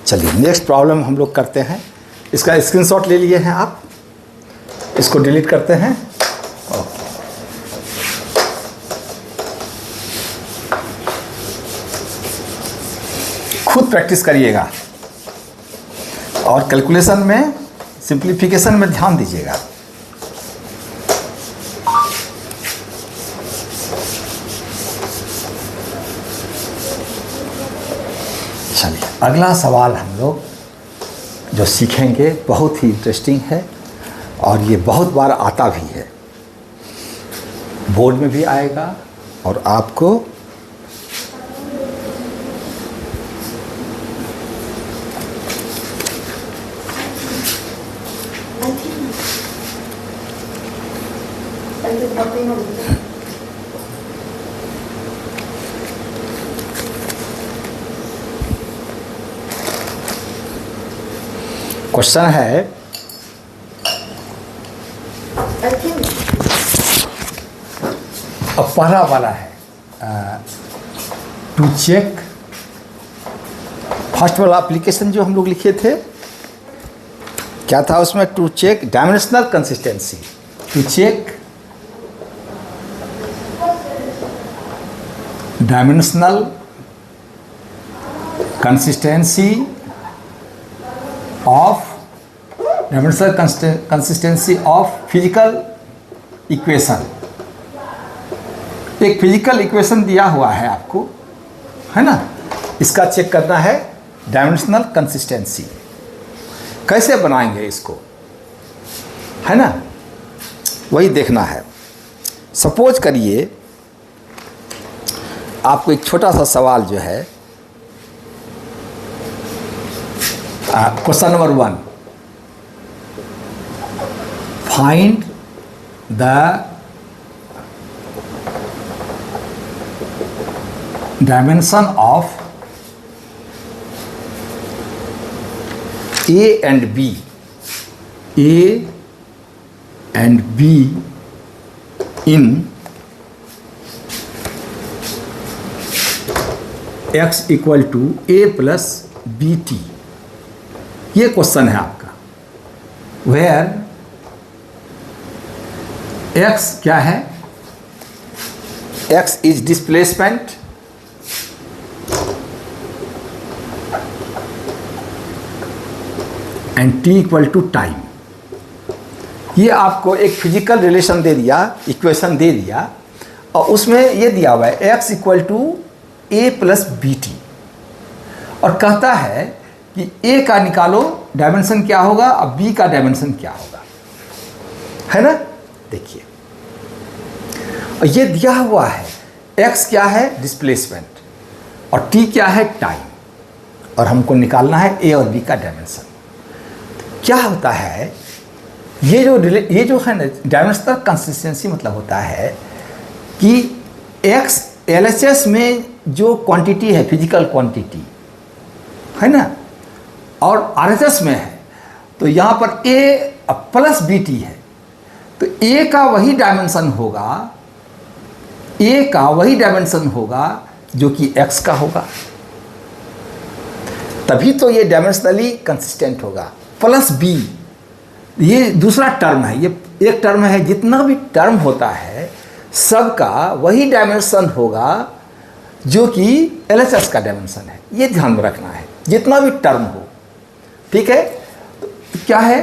चलिए नेक्स्ट प्रॉब्लम हम लोग करते हैं। इसका स्क्रीनशॉट ले लिए हैं आप, इसको डिलीट करते हैं। खुद प्रैक्टिस करिएगा और कैलकुलेशन में सिंप्लीफिकेशन में ध्यान दीजिएगा। चलिए अगला सवाल हम लोग जो सीखेंगे बहुत ही इंटरेस्टिंग है और ये बहुत बार आता भी है, बोर्ड में भी आएगा और आपको क्वेश्चन है, अब पहला वाला है टू चेक, फर्स्ट वाला एप्लीकेशन जो हम लोग लिखे थे क्या था उसमें, to check dimensional consistency to check dimensional consistency of physical equation। एक फिजिकल इक्वेशन दिया हुआ है आपको, है ना, इसका चेक करना है डायमेंशनल कंसिस्टेंसी। कैसे बनाएंगे इसको, है ना, वही देखना है। सपोज करिए आपको एक छोटा सा सवाल जो है, question number 1, find the dimension of A and B in x equal to A plus BT। ये क्वेश्चन है आपका, वेयर x क्या है, x is displacement and t equal to time. ये आपको एक फिजिकल रिलेशन दे दिया, इक्वेशन दे दिया, और उसमें ये दिया हुआ है x equal to A plus BT, और कहता है कि A का निकालो डायमेंशन क्या होगा और B का डायमेंशन क्या होगा, है ना। देखिए, और ये दिया हुआ है x क्या है डिस्प्लेसमेंट और t क्या है टाइम, और हमको निकालना है A और B का डायमेंशन। क्या होता है, ये जो है ना डायमेंशनल कंसिस्टेंसी मतलब होता है कि x LHS में जो क्वांटिटी है, फिजिकल क्वांटिटी है ना, और RHS में है, तो यहाँ पर A प्लस BT है, तो A का वही डायमेंशन होगा, जो कि x का होगा, तभी तो ये डायमेंशनली कंसिस्टेंट होगा। प्लस B, ये दूसरा टर्म है, ये एक टर्म है, जितना भी टर्म होता है सबका वही डायमेंशन होगा जो कि LHS का डायमेंशन है। ये ध्यान में रखना है, जितना भी टर्म हो, ठीक है। तो क्या है,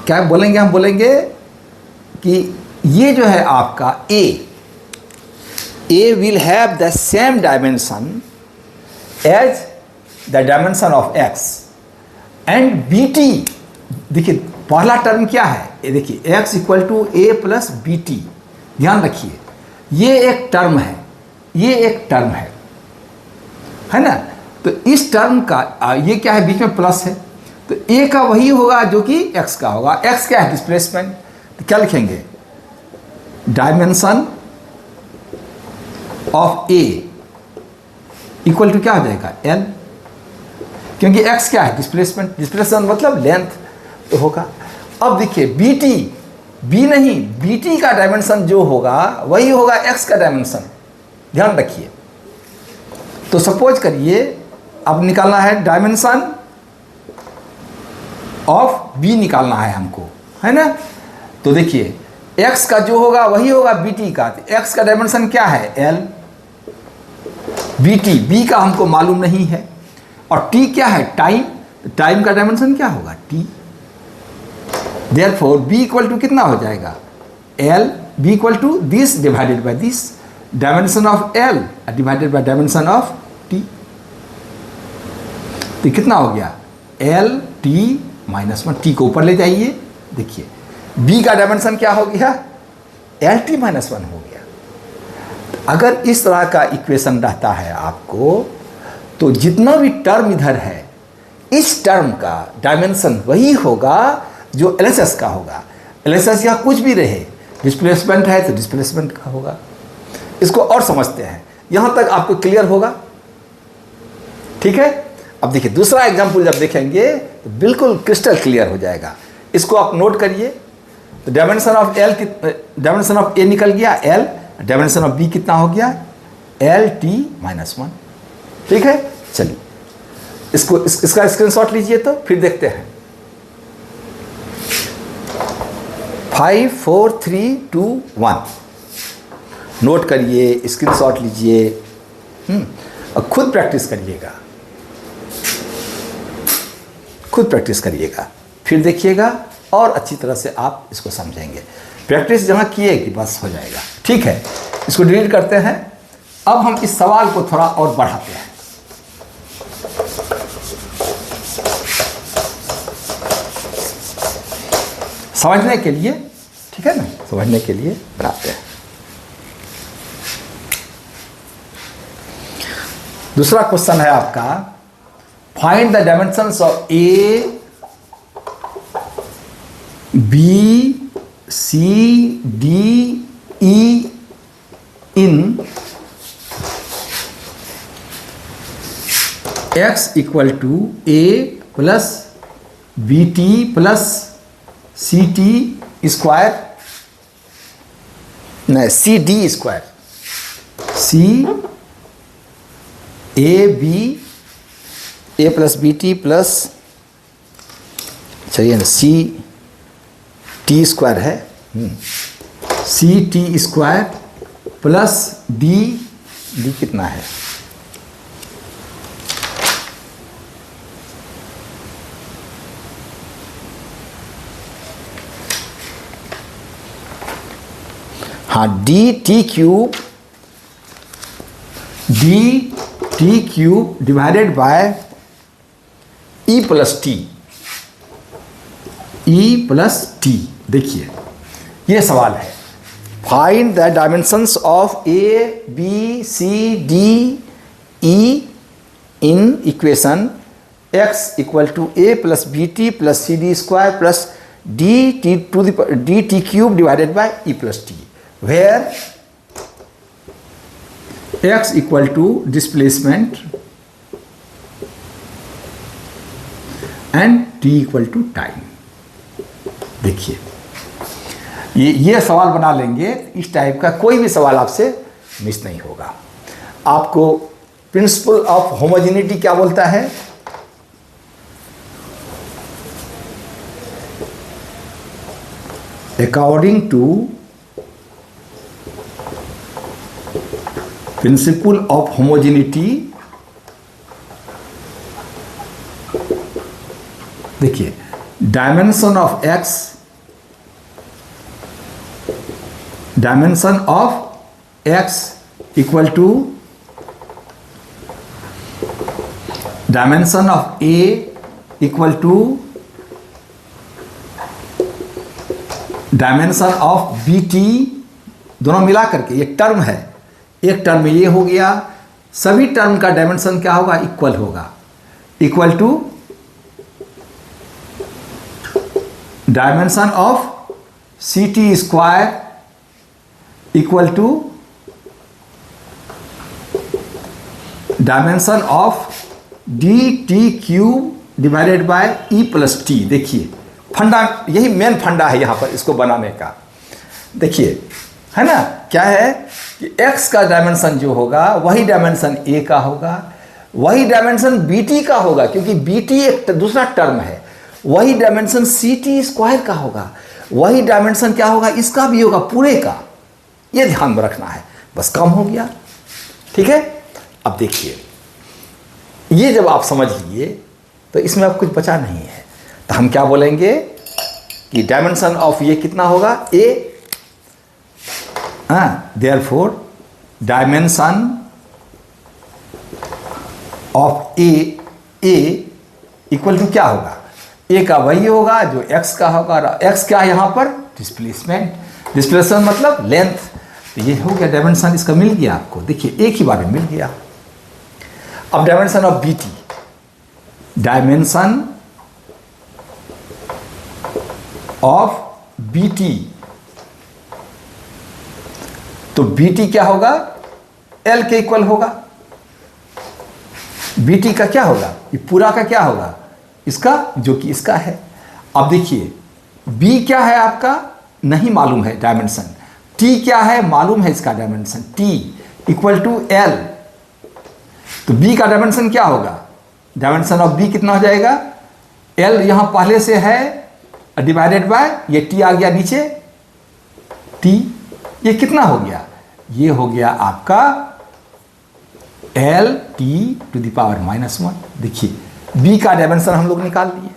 क्या बोलेंगे, हम बोलेंगे कि ये जो है आपका A will have the same dimension as the dimension of x and BT। देखिए पहला टर्म क्या है, ये देखिए x equal to A plus BT, ध्यान रखिए, ये एक टर्म है, ये एक टर्म है ना। तो इस टर्म का ये क्या है, बीच में प्लस है, तो A का वही होगा जो कि x का होगा। x क्या है डिस्प्लेसमेंट, तो क्या लिखेंगे, dimension of A equal to क्या हो जाएगा L, क्योंकि x क्या है डिस्प्लेसमेंट मतलब लेंथ तो होगा। अब देखिए B नहीं, BT का डायमेंशन जो होगा वही होगा x का डायमेंशन, ध्यान रखिए। तो सपोज करिए अब निकालना है डायमेंशन ऑफ B निकालना है हमको, है ना। तो देखिए x का जो होगा वही होगा BT का, तो x का डायमेंशन क्या है L, BT B का हमको मालूम नहीं है, और t क्या है टाइम, टाइम का डायमेंशन क्या होगा t। Therefore b equal to कितना हो जाएगा L, b equal to this divided by this, dimension of L divided by dimension of t। तो कितना हो गया L t माइनस 1, t को ऊपर ले जाइए, देखिए b का डायमेंशन क्या हो गया L t माइनस 1 हो गया। अगर इस तरह का इक्वेशन रहता है आपको, तो जितना भी टर्म इधर है इस टर्म का डायमेंशन वही होगा जो LHS का होगा। LHS या कुछ भी रहे, डिस्प्लेसमेंट है तो डिस्प्लेसमेंट का होगा। इसको और समझते हैं, यहाँ तक आपको क्लियर होगा, ठीक है। अब देखिए दूसरा एग्जाम्पल जब देखेंगे तो बिल्कुल क्रिस्टल क्लियर हो जाएगा। इसको आप नोट करिए, तो डायमेंशन ऑफ A निकल गया L, डायमेंशन ऑफ B कितना हो गया L t माइनस 1, ठीक है। चलिए इसका स्क्रीनशॉट लीजिए, तो फिर देखते हैं। 5 4 3 2 1। नोट करिए, स्क्रीनशॉट लीजिए, और खुद प्रैक्टिस करिएगा, खुद प्रैक्टिस करिएगा, फिर देखिएगा और अच्छी तरह से आप इसको समझेंगे। प्रैक्टिस जहाँ किएगी बस हो जाएगा। ठीक है, इसको डिलीट करते हैं। अब हम इस सवाल को थोड़ा और बढ़ाते हैं। समझने के लिए, ठीक है ना, समझने के लिए बनाते हैं। दूसरा क्वेश्चन है आपका, find the dimensions of A B C D E in x equal to A plus B T plus C T square, नहीं C D square, C A B A plus B T plus, चलिए ना, C T square है, C T square plus D, D कितना है, हाँ, D T cube divided by E plus T. देखिए ये सवाल है, find the dimensions of A B C D E in equation X equal to A plus B T plus C D square plus D T cube divided by E plus T, where x equal to displacement and t equal to time। देखिए ये सवाल बना लेंगे, इस type का कोई भी सवाल आपसे मिस नहीं होगा। आपको प्रिंसिपल ऑफ होमोजेनिटी क्या बोलता है, according to principle of homogeneity, देखिए dimension of X, equal to dimension of A equal to dimension of B T, दोनों मिला करके एक टर्म है, एक टर्म में ये हो गया, सभी टर्म का डायमेंशन क्या होगा, इक्वल होगा, equal to dimension of C T square equal to dimension of D T cube divided by E plus T. देखिए फंडा, यही मेन फंडा है यहाँ पर इसको बनाने का। देखिए है ना, क्या है कि x का डायमेंशन जो होगा वही डायमेंशन a का होगा, वही डायमेंशन bt का होगा, क्योंकि bt एक दूसरा टर्म है, वही डायमेंशन ct स्क्वायर का होगा, वही डायमेंशन क्या होगा, इसका भी होगा, पूरे का। ये ध्यान में रखना है, बस काम हो गया। ठीक है, अब देखिए ये जब आप समझ लिए तो इसमें अब कुछ बचा नहीं है, तो हम क्या बोलेंगे कि डायमेंशन ऑफ ये कितना होगा, a, therefore dimension of a equal to क्या होगा, a का वही होगा जो x का होगा, और x क्या है यहाँ पर, डिस्प्लेसमेंट मतलब लेंथ। तो ये हो गया डायमेंशन, इसका मिल गया आपको। देखिए एक ही बार में मिल गया। अब dimension of B T, dimension of B T, तो बीटी क्या होगा, एल के इक्वल होगा। बीटी का क्या होगा, ये पूरा का क्या होगा, इसका, जो कि इसका है। अब देखिए बी क्या है आपका, नहीं मालूम है डायमेंशन, टी क्या है मालूम है, इसका dimension T equal to L. तो बी का डायमेंशन क्या होगा, डायमेंशन ऑफ बी कितना हो जाएगा, एल यहाँ पहले से है डिवाइडेड बाय, ये टी आ गया नीचे, टी, ये कितना हो गया, ये हो गया आपका L T to the power -1। देखिए बी का डायमेंशन हम लोग निकाल लिए,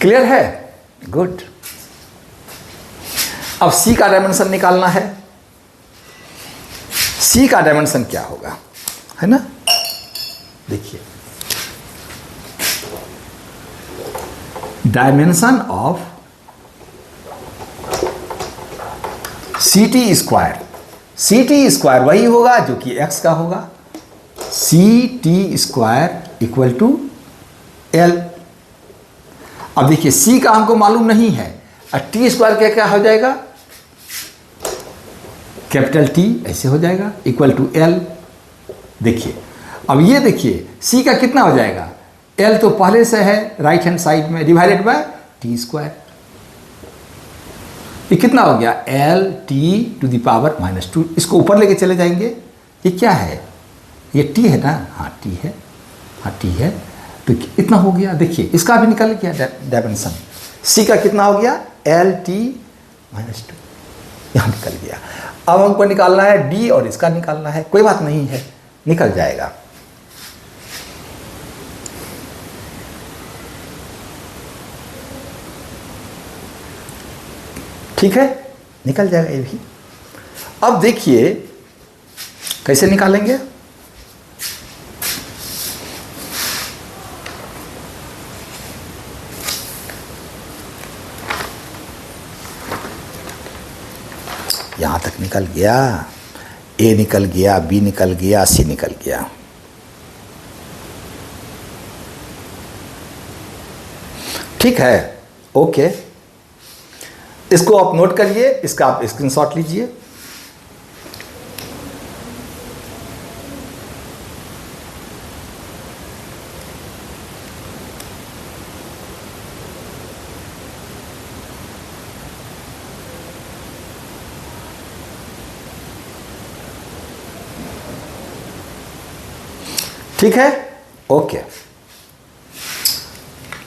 क्लियर है, गुड। अब सी का डायमेंशन निकालना है। सी का डायमेंशन क्या होगा, है ना, देखिए dimension of C T square, C T square वही होगा जो कि एक्स का होगा, C T square equal to L. अब देखिए सी का हमको मालूम नहीं है, और टी स्क्वायर क्या क्या हो जाएगा, कैपिटल टी ऐसे हो जाएगा इक्वल टू एल। देखिए अब ये देखिए सी का कितना हो जाएगा, एल तो पहले से है राइट हैंड साइड में, डिवाइडेड बाय टी स्क्वायर, ये कितना हो गया, L T to the power -2। इसको ऊपर लेके चले जाएंगे, ये क्या है, ये टी है ना, हाँ टी है, हाँ टी है, तो इतना हो गया। देखिए इसका भी निकल गया डायमेंशन, सी का कितना हो गया, एल टी -2, यहाँ निकल गया। अब हमको निकालना है डी और इसका निकालना है, कोई बात नहीं है, निकल जाएगा। ठीक है, निकल जाएगा ये भी। अब देखिए कैसे निकालेंगे, यहां तक निकल गया, ए निकल गया, बी निकल गया, सी निकल गया। ठीक है, ओके, इसको आप नोट करिए, इसका आप स्क्रीनशॉट लीजिए। ठीक है, ओके,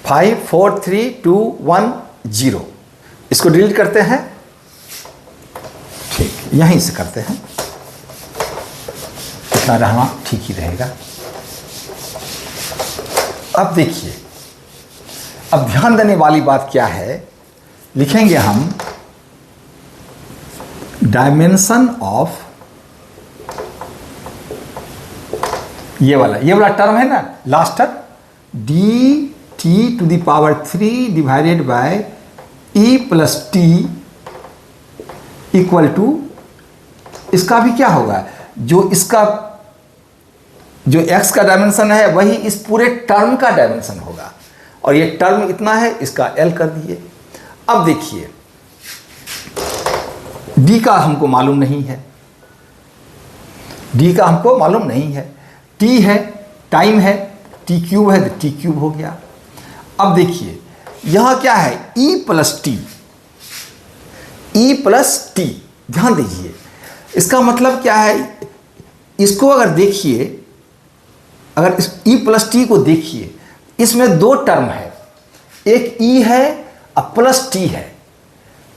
5 4 3 2 1 0, इसको डिलीट करते हैं। ठीक, यहीं से करते हैं, इतना रहना ठीक ही रहेगा। अब देखिए, अब ध्यान देने वाली बात क्या है, लिखेंगे हम डायमेंशन ऑफ, ये वाला टर्म है ना, last term, D T to the power 3 divided by E plus T equal to, इसका भी क्या होगा, जो इसका जो x का डायमेंशन है वही इस पूरे टर्म का डायमेंशन होगा, और ये टर्म इतना है, इसका l कर दिए। अब देखिए d का हमको मालूम नहीं है, d का हमको मालूम नहीं है, t है, टाइम है, t क्यूब है तो t क्यूब हो गया। अब देखिए यहां क्या है, e प्लस टी, ध्यान दीजिए, इसका मतलब क्या है, इसको अगर देखिए, अगर इस e प्लस टी को देखिए, इसमें दो टर्म है, एक e है और प्लस टी है।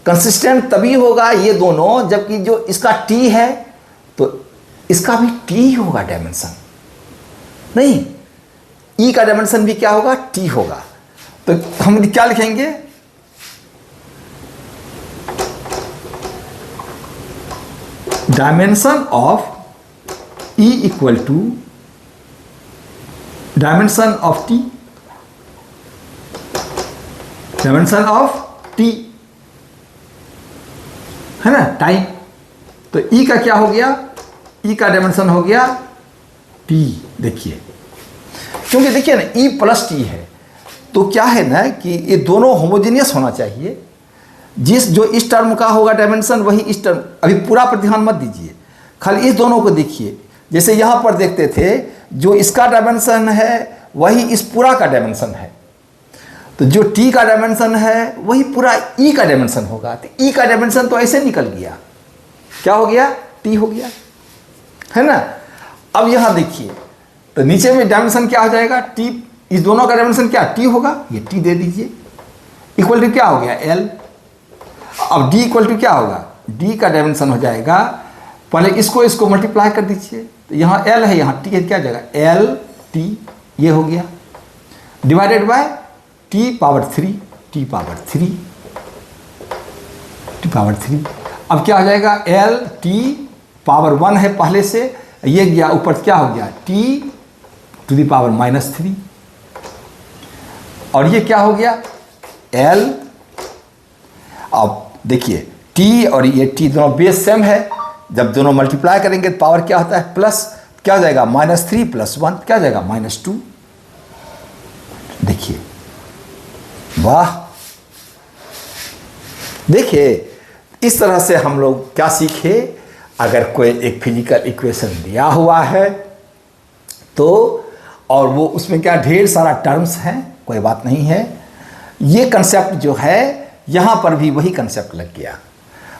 कंसिस्टेंट तभी होगा ये दोनों, जबकि जो इसका t है तो इसका भी t होगा डायमेंशन, नहीं, e का डायमेंशन भी क्या होगा, t होगा। तो हम क्या लिखेंगे, dimension of e equal to dimension of t, dimension of t है ना, टाइम। तो e का क्या हो गया, e का डायमेंशन हो गया t। देखिए क्योंकि देखिए ना e प्लस टी है, तो क्या है ना कि ये दोनों होमोजेनियस होना चाहिए, जो इस टर्म का होगा डायमेंशन वही इस टर्म, अभी पूरा पर ध्यान मत दीजिए, खाली इस दोनों को देखिए। जैसे यहाँ पर देखते थे, जो इसका डायमेंशन है वही इस पूरा का डायमेंशन है, तो जो t का डायमेंशन है वही पूरा e का डायमेंशन होगा। तो e का डायमेंशन तो ऐसे निकल गया, क्या हो गया, t हो गया, है ना। अब यहाँ देखिए, तो नीचे में डायमेंशन क्या हो जाएगा, t, इस दोनों का डायमेंशन क्या, t होगा, ये t दे दीजिए, इक्वल टू क्या हो गया, l। अब d इक्वल टू क्या होगा, d का डायमेंशन हो जाएगा, पहले इसको मल्टीप्लाई कर दीजिए, तो यहाँ l है, यहाँ t है, क्या जाएगा l t, ये हो गया, divided by t power 3, t power 3। अब क्या हो जाएगा, l t पावर 1 है पहले से, ये गया ऊपर, क्या हो गया t टू द पावर -3, और ये क्या हो गया l। अब देखिए t और ये t दोनों बेस सेम है, जब दोनों मल्टीप्लाई करेंगे तो पावर क्या होता है प्लस, क्या हो जाएगा -3 + 1 क्या हो जाएगा -2। देखिए वाह, देखिए इस तरह से हम लोग क्या सीखे, अगर कोई एक फिजिकल इक्वेशन दिया हुआ है तो, और वो उसमें क्या ढेर सारा टर्म्स हैं, कोई बात नहीं है, ये कंसेप्ट जो है यहाँ पर भी वही कंसेप्ट लग गया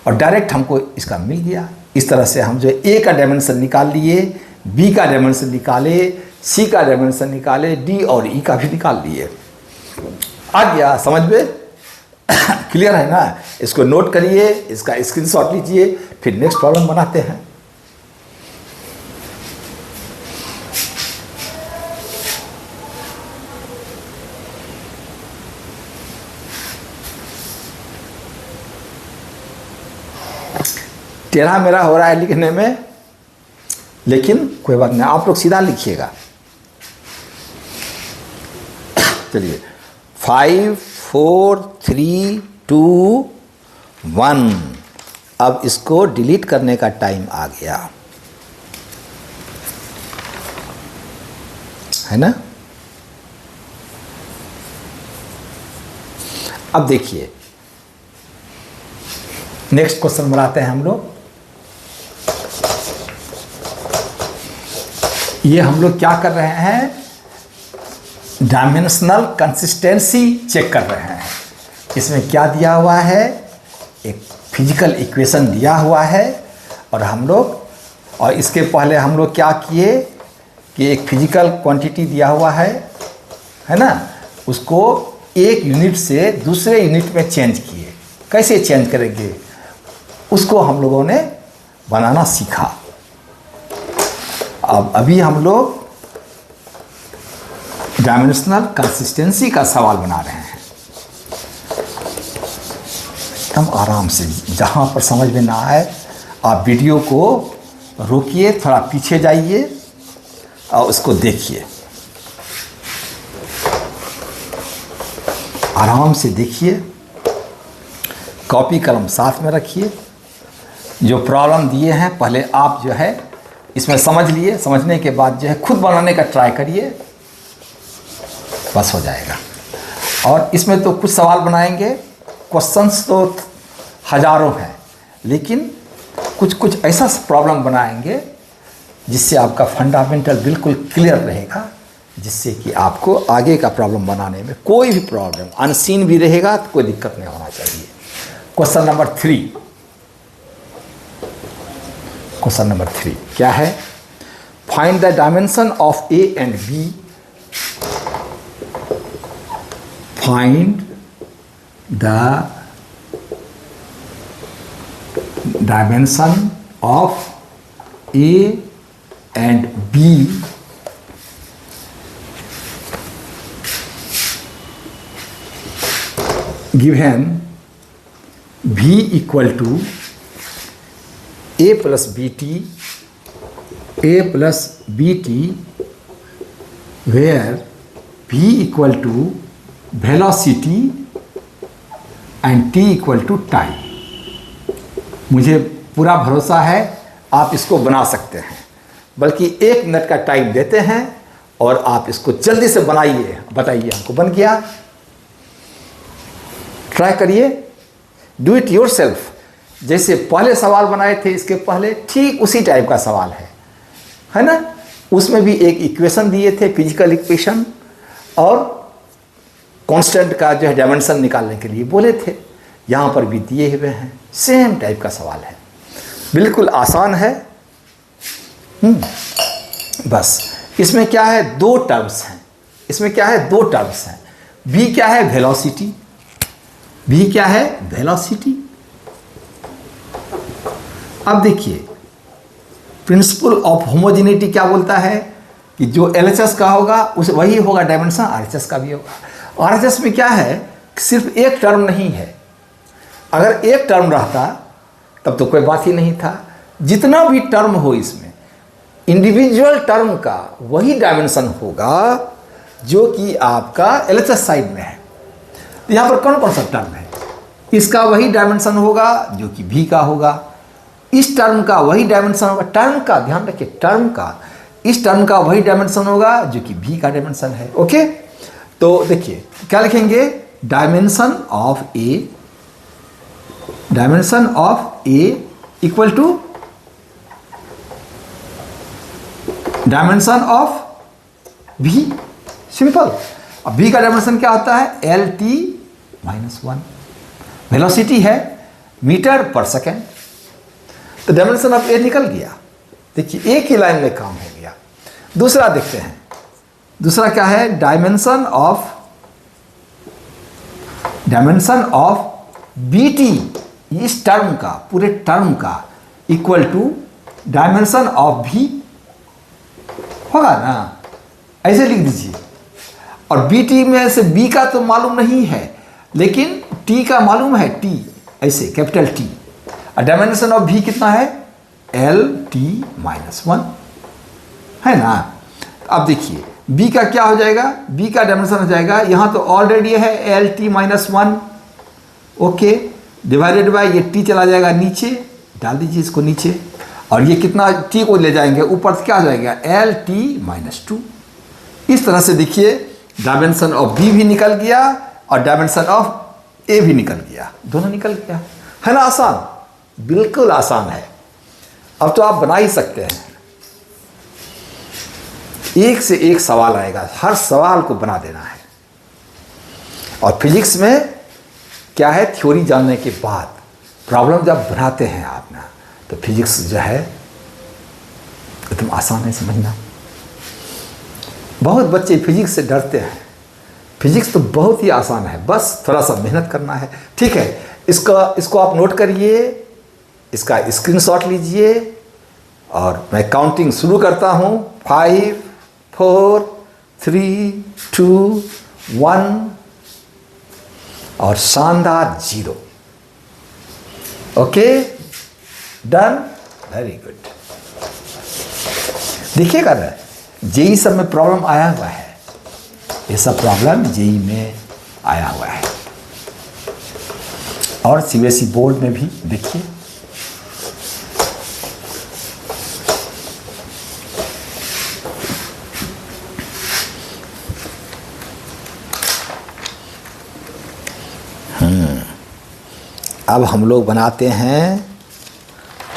और डायरेक्ट हमको इसका मिल गया। इस तरह से हम जो ए का डायमेंशन निकाल लिए, बी का डायमेंशन निकाले, सी का डायमेंशन निकाले, डी और ई का भी निकाल लिए। आ गया समझ में? क्लियर है ना? इसको नोट करिए, इसका स्क्रीनशॉट लीजिए, फिर नेक्स्ट प्रॉब्लम बनाते हैं। टेढ़ा मेरा हो रहा है लिखने में, लेकिन कोई बात नहीं, आप लोग सीधा लिखिएगा। चलिए 5 4 3 2 1, अब इसको डिलीट करने का टाइम आ गया है ना। अब देखिए नेक्स्ट क्वेश्चन बनाते हैं हम लोग। ये हम लोग क्या कर रहे हैं, डायमेंशनल कंसिस्टेंसी चेक कर रहे हैं। इसमें क्या दिया हुआ है, एक फिजिकल इक्वेशन दिया हुआ है, और हम लोग, और इसके पहले हम लोग क्या किए कि एक फिजिकल क्वांटिटी दिया हुआ है ना, उसको एक यूनिट से दूसरे यूनिट में चेंज किए। कैसे चेंज करेंगे उसको हम लोगों ने बनाना सीखा। अब अभी हम लोग डायमेंशनल कंसिस्टेंसी का सवाल बना रहे हैं। एकदम आराम से, जहाँ पर समझ में ना आए आप वीडियो को रोकिए, थोड़ा पीछे जाइए और उसको देखिए, आराम से देखिए, कॉपी कलम साथ में रखिए। जो प्रॉब्लम दिए हैं पहले आप जो है इसमें समझ लिए, समझने के बाद जो है खुद बनाने का ट्राई करिए, बस हो जाएगा। और इसमें तो कुछ सवाल बनाएंगे, क्वेश्चंस तो हजारों हैं, लेकिन कुछ कुछ ऐसा प्रॉब्लम बनाएंगे जिससे आपका फंडामेंटल बिल्कुल क्लियर रहेगा, जिससे कि आपको आगे का प्रॉब्लम बनाने में कोई भी प्रॉब्लम अनसीन भी रहेगा तो कोई दिक्कत नहीं होना चाहिए। क्वेश्चन नंबर 3, क्वेश्चन नंबर 3 क्या है, find the dimension of A and B, find the dimension of A and B given v equal to a plus bt where v equal to velocity and t equal to time। मुझे पूरा भरोसा है आप इसको बना सकते हैं, बल्कि 1 मिनट का टाइम देते हैं और आप इसको जल्दी से बनाइए, बताइए हमको बन गया। ट्राई करिए, डू इट योरसेल्फ। जैसे पहले सवाल बनाए थे इसके पहले, ठीक उसी टाइप का सवाल है ना। उसमें भी एक इक्वेशन दिए थे, फिजिकल इक्वेशन, और कांस्टेंट का जो है डायमेंशन निकालने के लिए बोले थे। यहाँ पर भी दिए हुए हैं, सेम टाइप का सवाल है, बिल्कुल आसान है। बस इसमें क्या है, 2 टर्म्स हैं। इसमें क्या है, 2 टर्म्स हैं। v क्या है, वेलोसिटी। v क्या है, वेलोसिटी, अब देखिए प्रिंसिपल ऑफ होमोजेनिटी क्या बोलता है कि जो LHS का होगा उस वही होगा डायमेंशन RHS का भी होगा। RHS में क्या है, सिर्फ एक टर्म नहीं है। अगर एक टर्म रहता तब तो कोई बात ही नहीं था। जितना भी टर्म हो इसमें इंडिविजुअल टर्म का वही डायमेंशन होगा जो कि आपका LHS साइड में है। तो यहाँ पर कौन कौन सा टर्म है, इसका वही डायमेंशन होगा जो कि V का होगा, इस टर्म का वही डायमेंशन होगा, टर्म का ध्यान रखिए, टर्म का, इस टर्म का वही डायमेंशन होगा जो कि V का डायमेंशन है। ओके, तो देखिए क्या लिखेंगे, dimension of A equal to dimension of V, simple. अब V का डायमेंशन क्या होता है, LT-1, वेलोसिटी है मीटर पर सेकेंड। तो डायमेंशन ऑफ A निकल गया। देखिए एक ही लाइन में काम हो गया। दूसरा देखते हैं, दूसरा क्या है, डायमेंशन ऑफ BT, इस टर्म का, पूरे टर्म का equal to dimension of V होगा ना, ऐसे लिख दीजिए। और BT में से B का तो मालूम नहीं है लेकिन T का मालूम है, T ऐसे कैपिटल T। और डायमेंशन ऑफ V कितना है, LT-1 है ना। अब देखिए B का क्या हो जाएगा, B का डायमेंशन हो जाएगा, यहाँ तो ऑलरेडी है LT-1, ओके, डिवाइडेड बाय ये T चला जाएगा नीचे, डाल दीजिए इसको नीचे, और ये कितना T को ले जाएंगे ऊपर, तो क्या हो जाएगा LT-2। इस तरह से देखिए डायमेंशन ऑफ B भी निकल गया और डायमेंशन ऑफ A भी निकल गया, दोनों निकल गया, है ना। आसान, बिल्कुल आसान है। अब तो आप बना ही सकते हैं, एक से एक सवाल आएगा, हर सवाल को बना देना है। और फिजिक्स में क्या है, थ्योरी जानने के बाद प्रॉब्लम जब बनाते हैं आप ना, तो फिजिक्स जो है एकदम आसान है समझना। बहुत बच्चे फिजिक्स से डरते हैं, फिजिक्स तो बहुत ही आसान है, बस थोड़ा सा मेहनत करना है। ठीक है, इसको आप नोट करिए, इसका स्क्रीनशॉट लीजिए और मैं काउंटिंग शुरू करता हूँ। 5, 4, 3, 2, 1 और शानदार 0। Okay, done, very good. देखिएगा ना, जेई सब में प्रॉब्लम आया हुआ है, ये सब प्रॉब्लम जेई में आया हुआ है, और सीबीएसई बोर्ड में भी देखिए। अब हम लोग बनाते हैं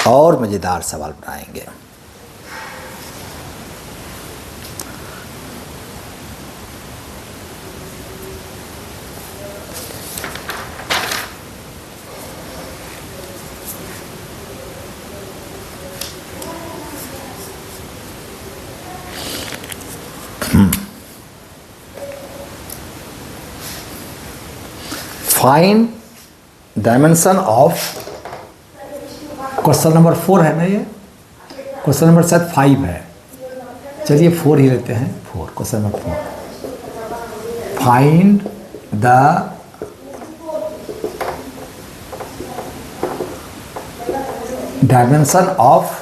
और मज़ेदार सवाल बनाएंगे। Find dimension of, question number 4 है ना, ये क्वेश्चन नंबर शायद 5 है, चलिए 4 ही लेते हैं। 4, question number 4, find the dimension of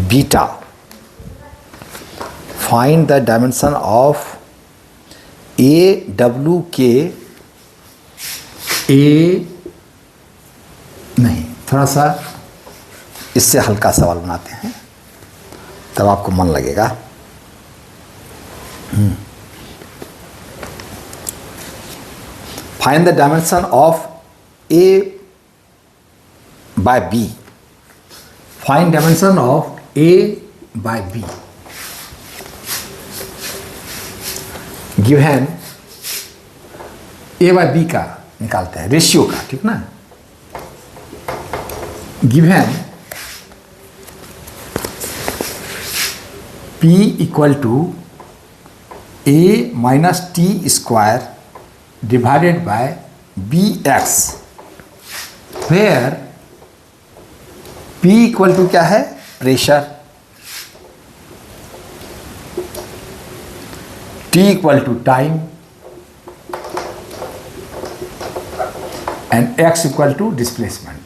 beta. Find the dimension of AW के, A नहीं, थोड़ा सा इससे हल्का सवाल बनाते हैं तब आपको मन लगेगा। Find the dimension of A by B। Find dimension of A by B given A by B का निकालते हैं, रेशियो का, ठीक ना। Given P equal to a minus T square divided by B X, where P equal to क्या है? Pressure, T equal to time and x equal to displacement.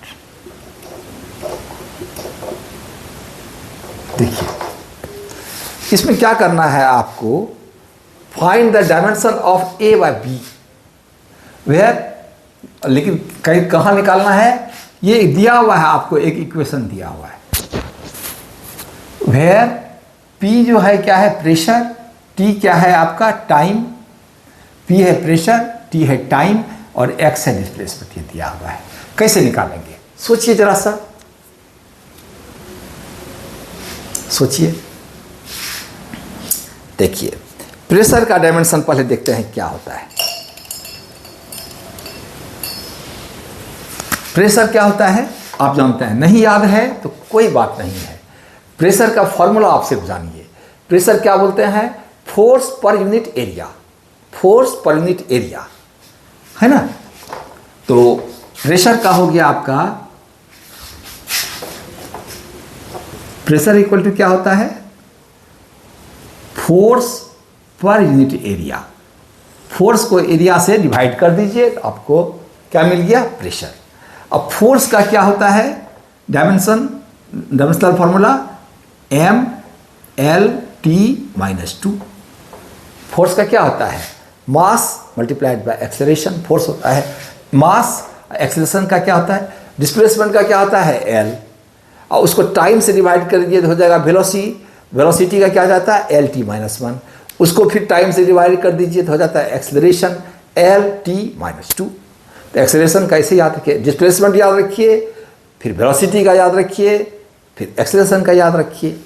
देखिए इसमें क्या करना है आपको, find the dimension of A by B, where, लेकिन कहीं कहाँ निकालना है, ये दिया हुआ है आपको, एक इक्वेशन दिया हुआ है, वेयर पी जो है क्या है? प्रेशर, टी क्या है आपका? टाइम, पी है प्रेशर, टी है टाइम और एक्स है डिस्प्लेसमेंट, ये दिया हुआ है। कैसे निकालेंगे सोचिए जरा सा, सोचिए। देखिए प्रेशर का डायमेंशन पहले देखते हैं क्या होता है। प्रेशर क्या होता है आप जानते हैं, नहीं याद है तो कोई बात नहीं है। प्रेशर का फॉर्मूला आप सिर्फ जानिए। प्रेशर क्या बोलते हैं? Force per unit area, force per unit area, है ना। तो प्रेशर का हो गया आपका, प्रेशर इक्वल टू क्या होता है? Force per unit area. Force को एरिया से डिवाइड कर दीजिए तो आपको क्या मिल गया? प्रेशर। अब फोर्स का क्या होता है? Dimension, dimensional formula M L T minus two. Force का क्या होता है? Mass multiplied by acceleration, force होता है मास। एक्सेलरेशन का क्या होता है? डिस्प्लेसमेंट का क्या होता है? एल। और उसको टाइम से डिवाइड कर दीजिए तो हो जाएगा वेलोसिटी, वेलोसिटी का क्या जाता है? L T minus one. उसको फिर टाइम से डिवाइड कर दीजिए तो हो जाता है acceleration, L T minus to. तो एक्सेलरेशन कैसे याद रखिए? डिस्प्लेसमेंट याद रखिए, फिर वेलोसिटी का याद रखिए, फिर एक्सेलरेशन का याद रखिए।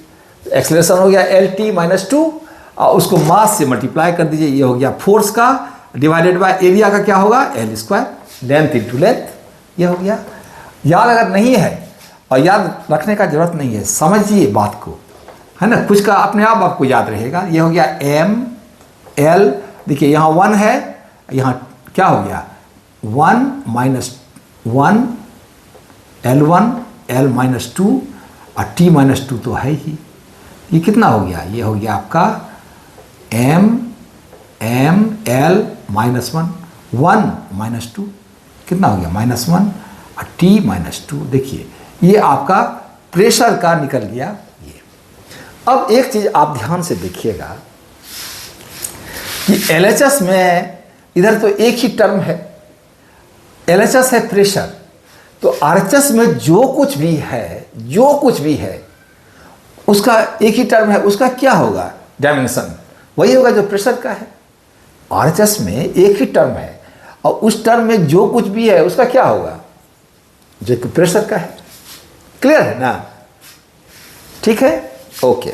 एक्सेलरेशन हो गया एल टी माइनस टू और उसको मास से मल्टीप्लाई कर दीजिए, ये हो गया फोर्स का, डिवाइडेड बाय एरिया का क्या होगा? L square, length into length, ये हो गया। याद अगर नहीं है और याद रखने का जरूरत नहीं है, समझिए बात को, है ना, कुछ का अपने आप आपको याद रहेगा। ये हो गया एम एल, देखिए यहाँ वन है, यहाँ क्या हो गया? One minus one, L one, L minus two और टी माइनस टू तो है ही। ये कितना हो गया? ये हो गया आपका M M L minus one, one minus two कितना हो गया? माइनस वन और टी माइनस टू। देखिए ये आपका प्रेशर का निकल गया ये। अब एक चीज़ आप ध्यान से देखिएगा कि एलएचएस में इधर तो एक ही टर्म है, एलएचएस है प्रेशर, तो आरएचएस में जो कुछ भी है उसका एक ही टर्म है, उसका क्या होगा? डायमेंशन वही होगा जो प्रेशर का है। आरएचएस में एक ही टर्म है और उस टर्म में जो कुछ भी है उसका क्या होगा? जो कि प्रेशर का है। क्लियर है ना? ठीक है, ओके।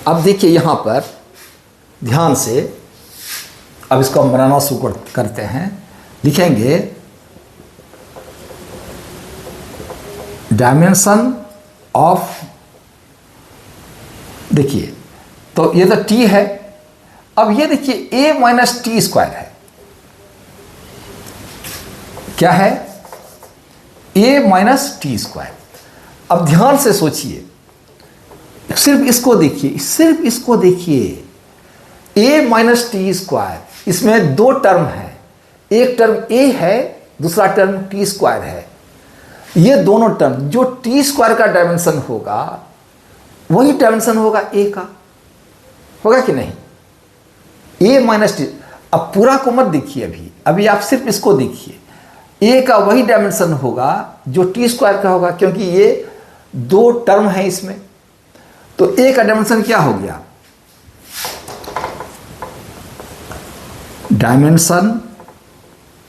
अब देखिए यहां पर ध्यान से, अब इसको हम बनाना शुरू करते हैं। लिखेंगे डायमेंशन ऑफ, देखिए तो ये तो टी है, अब ये देखिए ए माइनस टी स्क्वायर है, क्या है? ए माइनस टी स्क्वायर। अब ध्यान से सोचिए, सिर्फ इसको देखिए, सिर्फ इसको देखिए, ए माइनस टी स्क्वायर, इसमें दो टर्म है, एक टर्म ए है, दूसरा टर्म टी स्क्वायर है। ये दोनों टर्म, जो टी स्क्वायर का डायमेंशन होगा वही डायमेंशन होगा ए का, होगा कि नहीं? ए माइनस टी। अब पूरा को मत देखिए, अभी आप सिर्फ इसको देखिए, ए का वही डायमेंशन होगा जो टी स्क्वायर का होगा, क्योंकि ये दो टर्म है इसमें। तो ए का डायमेंशन क्या हो गया? Dimension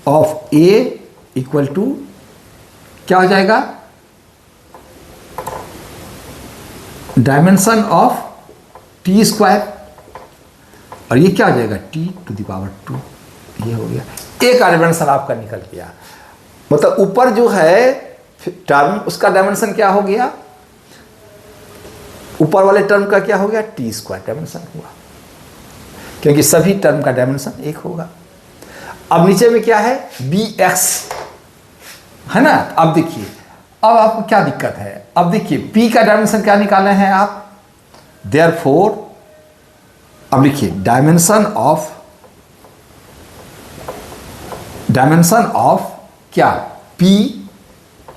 of A equal to क्या हो जाएगा? डायमेंशन ऑफ टी स्क्वायर, और ये क्या हो जाएगा? T to the power two, ये हो गया, ए का डायमेंशन आपका निकल गया। मतलब ऊपर जो है टर्म उसका डायमेंशन क्या हो गया, ऊपर वाले टर्म का क्या हो गया, टी स्क्वायर डायमेंशन हुआ, क्योंकि सभी टर्म का डायमेंशन एक होगा। अब नीचे में क्या है, बी एक्स है ना। अब देखिए, अब आपको क्या दिक्कत है, अब देखिए पी का डायमेंशन क्या निकाले हैं आप, देयरफॉर अब लिखिए डायमेंशन ऑफ क्या, P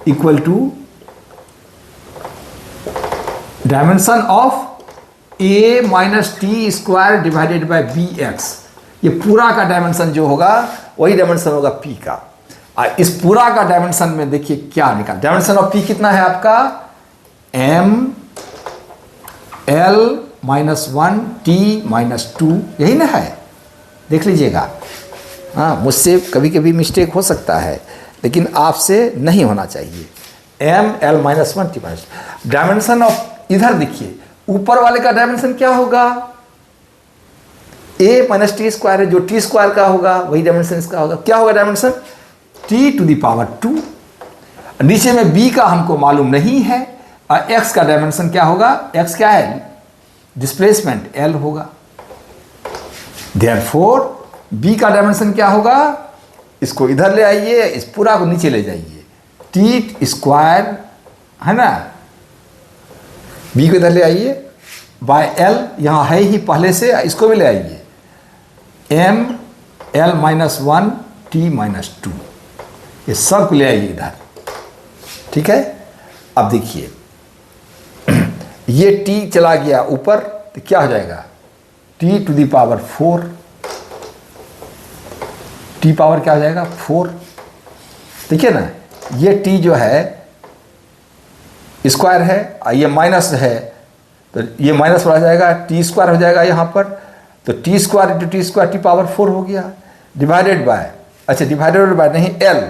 equal to dimension of A minus T square divided by B X. ये पूरा का डायमेंशन जो होगा वही डायमेंशन होगा पी का। और इस पूरा का डायमेंशन में देखिए क्या निकाल, डायमेंशन ऑफ पी कितना है आपका, M L minus 1 T minus 2, यही ना है, देख लीजिएगा। हाँ, मुझसे कभी कभी मिस्टेक हो सकता है, लेकिन आपसे नहीं होना चाहिए। M L minus 1 T minus, dimension of इधर देखिए ऊपर वाले का डायमेंशन क्या होगा, ए माइनस टी स्क्वायर है, जो टी स्क्वायर का होगा वही डायमेंशन इसका होगा। क्या होगा dimension, T to the power 2। नीचे में बी का हमको मालूम नहीं है, और एक्स का डायमेंशन क्या होगा, एक्स क्या है, डिस्प्लेसमेंट एल होगा। देयरफॉर बी का डायमेंशन क्या होगा, इसको इधर ले आइए, इस पूरा को नीचे ले जाइए, टी स्क्वायर है ना, बी को इधर ले आइए बाय एल, यहाँ है ही पहले से, इसको भी ले आइए, M L minus 1 T minus 2, ये सब को ले आइए इधर, ठीक है। अब देखिए ये t चला गया ऊपर तो क्या हो जाएगा, t to the power 4, t power क्या हो जाएगा 4। देखिए ना, ये t जो है स्क्वायर है और ये माइनस है, तो ये माइनस बढ़ा जाएगा, टी स्क्वायर हो जाएगा यहाँ पर, तो T square into T square T power 4 हो गया, डिवाइडेड बाय, अच्छा डिवाइडेड बाय नहीं एल,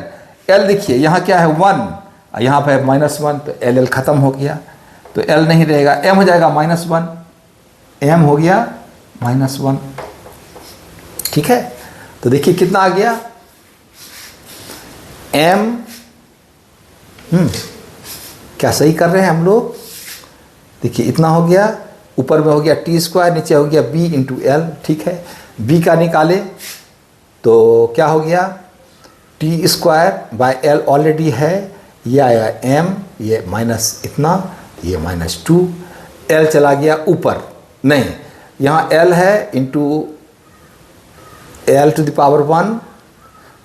एल देखिए यहाँ क्या है 1, यहाँ पे माइनस 1, तो एल एल खत्म हो गया, तो एल नहीं रहेगा, एम हो जाएगा माइनस 1, एम हो गया माइनस 1, ठीक है। तो देखिए कितना आ गया, एम क्या सही कर रहे हैं हम लोग, देखिए इतना हो गया, ऊपर में हो गया टी स्क्वायर, नीचे हो गया बी इंटू एल, ठीक है। बी का निकाले तो क्या हो गया, T square by L already है, ये आया एम, ये माइनस इतना, ये माइनस 2, एल चला गया ऊपर, नहीं यहाँ एल है into L to the power 1,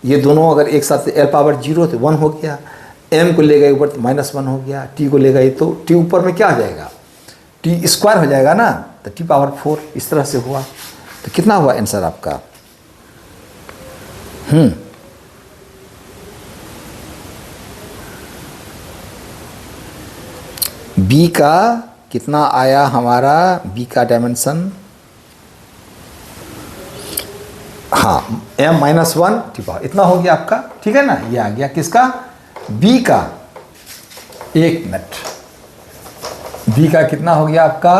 ये दोनों अगर एक साथ एल पावर 0 तो 1 हो गया, एम को ले गए ऊपर तो माइनस 1 हो गया, टी को ले गए तो टी ऊपर में क्या हो जाएगा, टी स्क्वायर हो जाएगा ना, तो टी पावर 4, इस तरह से हुआ। तो कितना हुआ आंसर आपका, बी का कितना आया हमारा, बी का डायमेंशन, हाँ एम माइनस 1 ठीक है, इतना हो गया आपका, ठीक है ना। ये आ गया किसका, बी का, एक मिनट, बी का कितना हो गया आपका,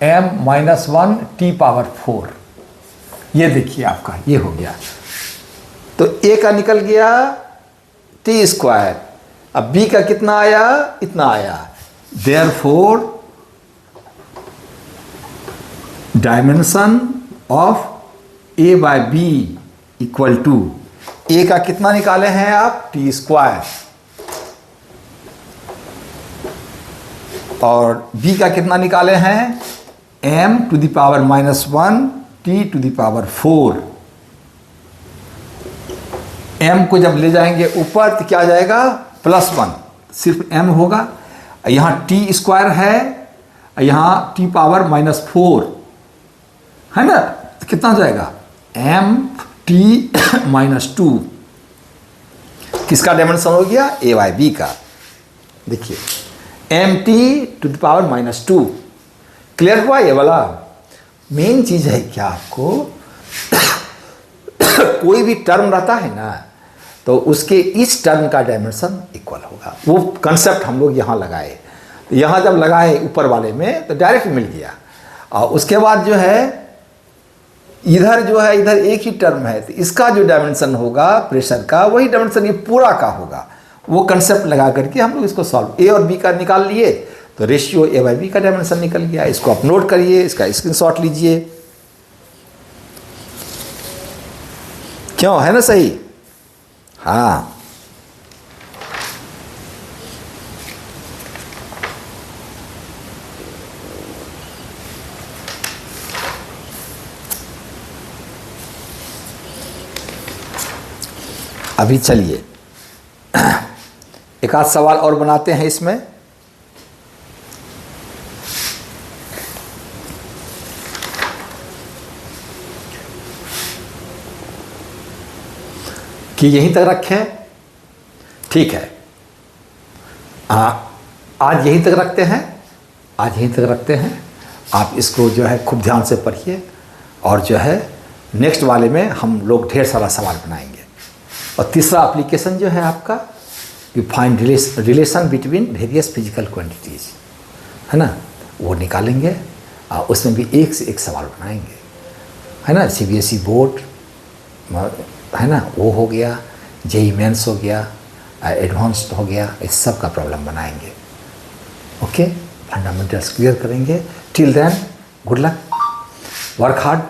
एम माइनस 1 टी पावर 4, ये देखिए आपका ये हो गया। तो ए का निकल गया टी स्क्वायर, अब बी का कितना आया, इतना आया, therefore dimension of A by B equal to, A का कितना निकाले हैं आप, टी स्क्वायर, और बी का कितना निकाले हैं, M to the power minus 1 T to the power 4। एम को जब ले जाएंगे ऊपर तो क्या आ जाएगा, प्लस 1, सिर्फ एम होगा, यहाँ टी स्क्वायर है, यहाँ टी पावर माइनस 4 है ना, तो कितना हो जाएगा, एम टी माइनस 2, किसका डायमेंशन हो गया, ए बाय बी का। देखिए M T to the power minus 2, clear हुआ ये वाला। मेन चीज है क्या, आपको कोई भी टर्म रहता है ना, तो उसके इस टर्म का डायमेंशन इक्वल होगा, वो कंसेप्ट हम लोग यहाँ लगाए। यहाँ जब लगाए ऊपर वाले में तो डायरेक्ट मिल गया, और उसके बाद जो है इधर जो है इधर एक ही टर्म है, तो इसका जो डायमेंशन होगा प्रेशर का वही डायमेंशन ये पूरा का होगा। वो कंसेप्ट लगा करके हम लोग इसको सॉल्व, ए और बी का निकाल लिए तो रेशियो ए बाई बी का डायमेंशन निकल गया। इसको आप नोट करिए, इसका स्क्रीनशॉट लीजिए। क्यों, है ना सही? हाँ, अभी चलिए एक आध सवाल और बनाते हैं इसमें। कि यहीं तक रखें, ठीक है। आज यहीं तक रखते हैं, आज यहीं तक रखते हैं। आप इसको जो है खूब ध्यान से पढ़िए और जो है नेक्स्ट वाले में हम लोग ढेर सारा सवाल बनाएंगे। और तीसरा एप्लीकेशन जो है आपका कि find relation between various physical quantities, है ना, वो निकालेंगे। उसमें भी एक से एक सवाल बनाएंगे, है ना। सीबीएसई बोर्ड, है ना, वो हो गया, जेई मेंस हो गया, एडवांस्ड हो गया, इस सब का प्रॉब्लम बनाएंगे। ओके, फंडामेंटल्स क्लियर करेंगे। Till then good luck, work hard.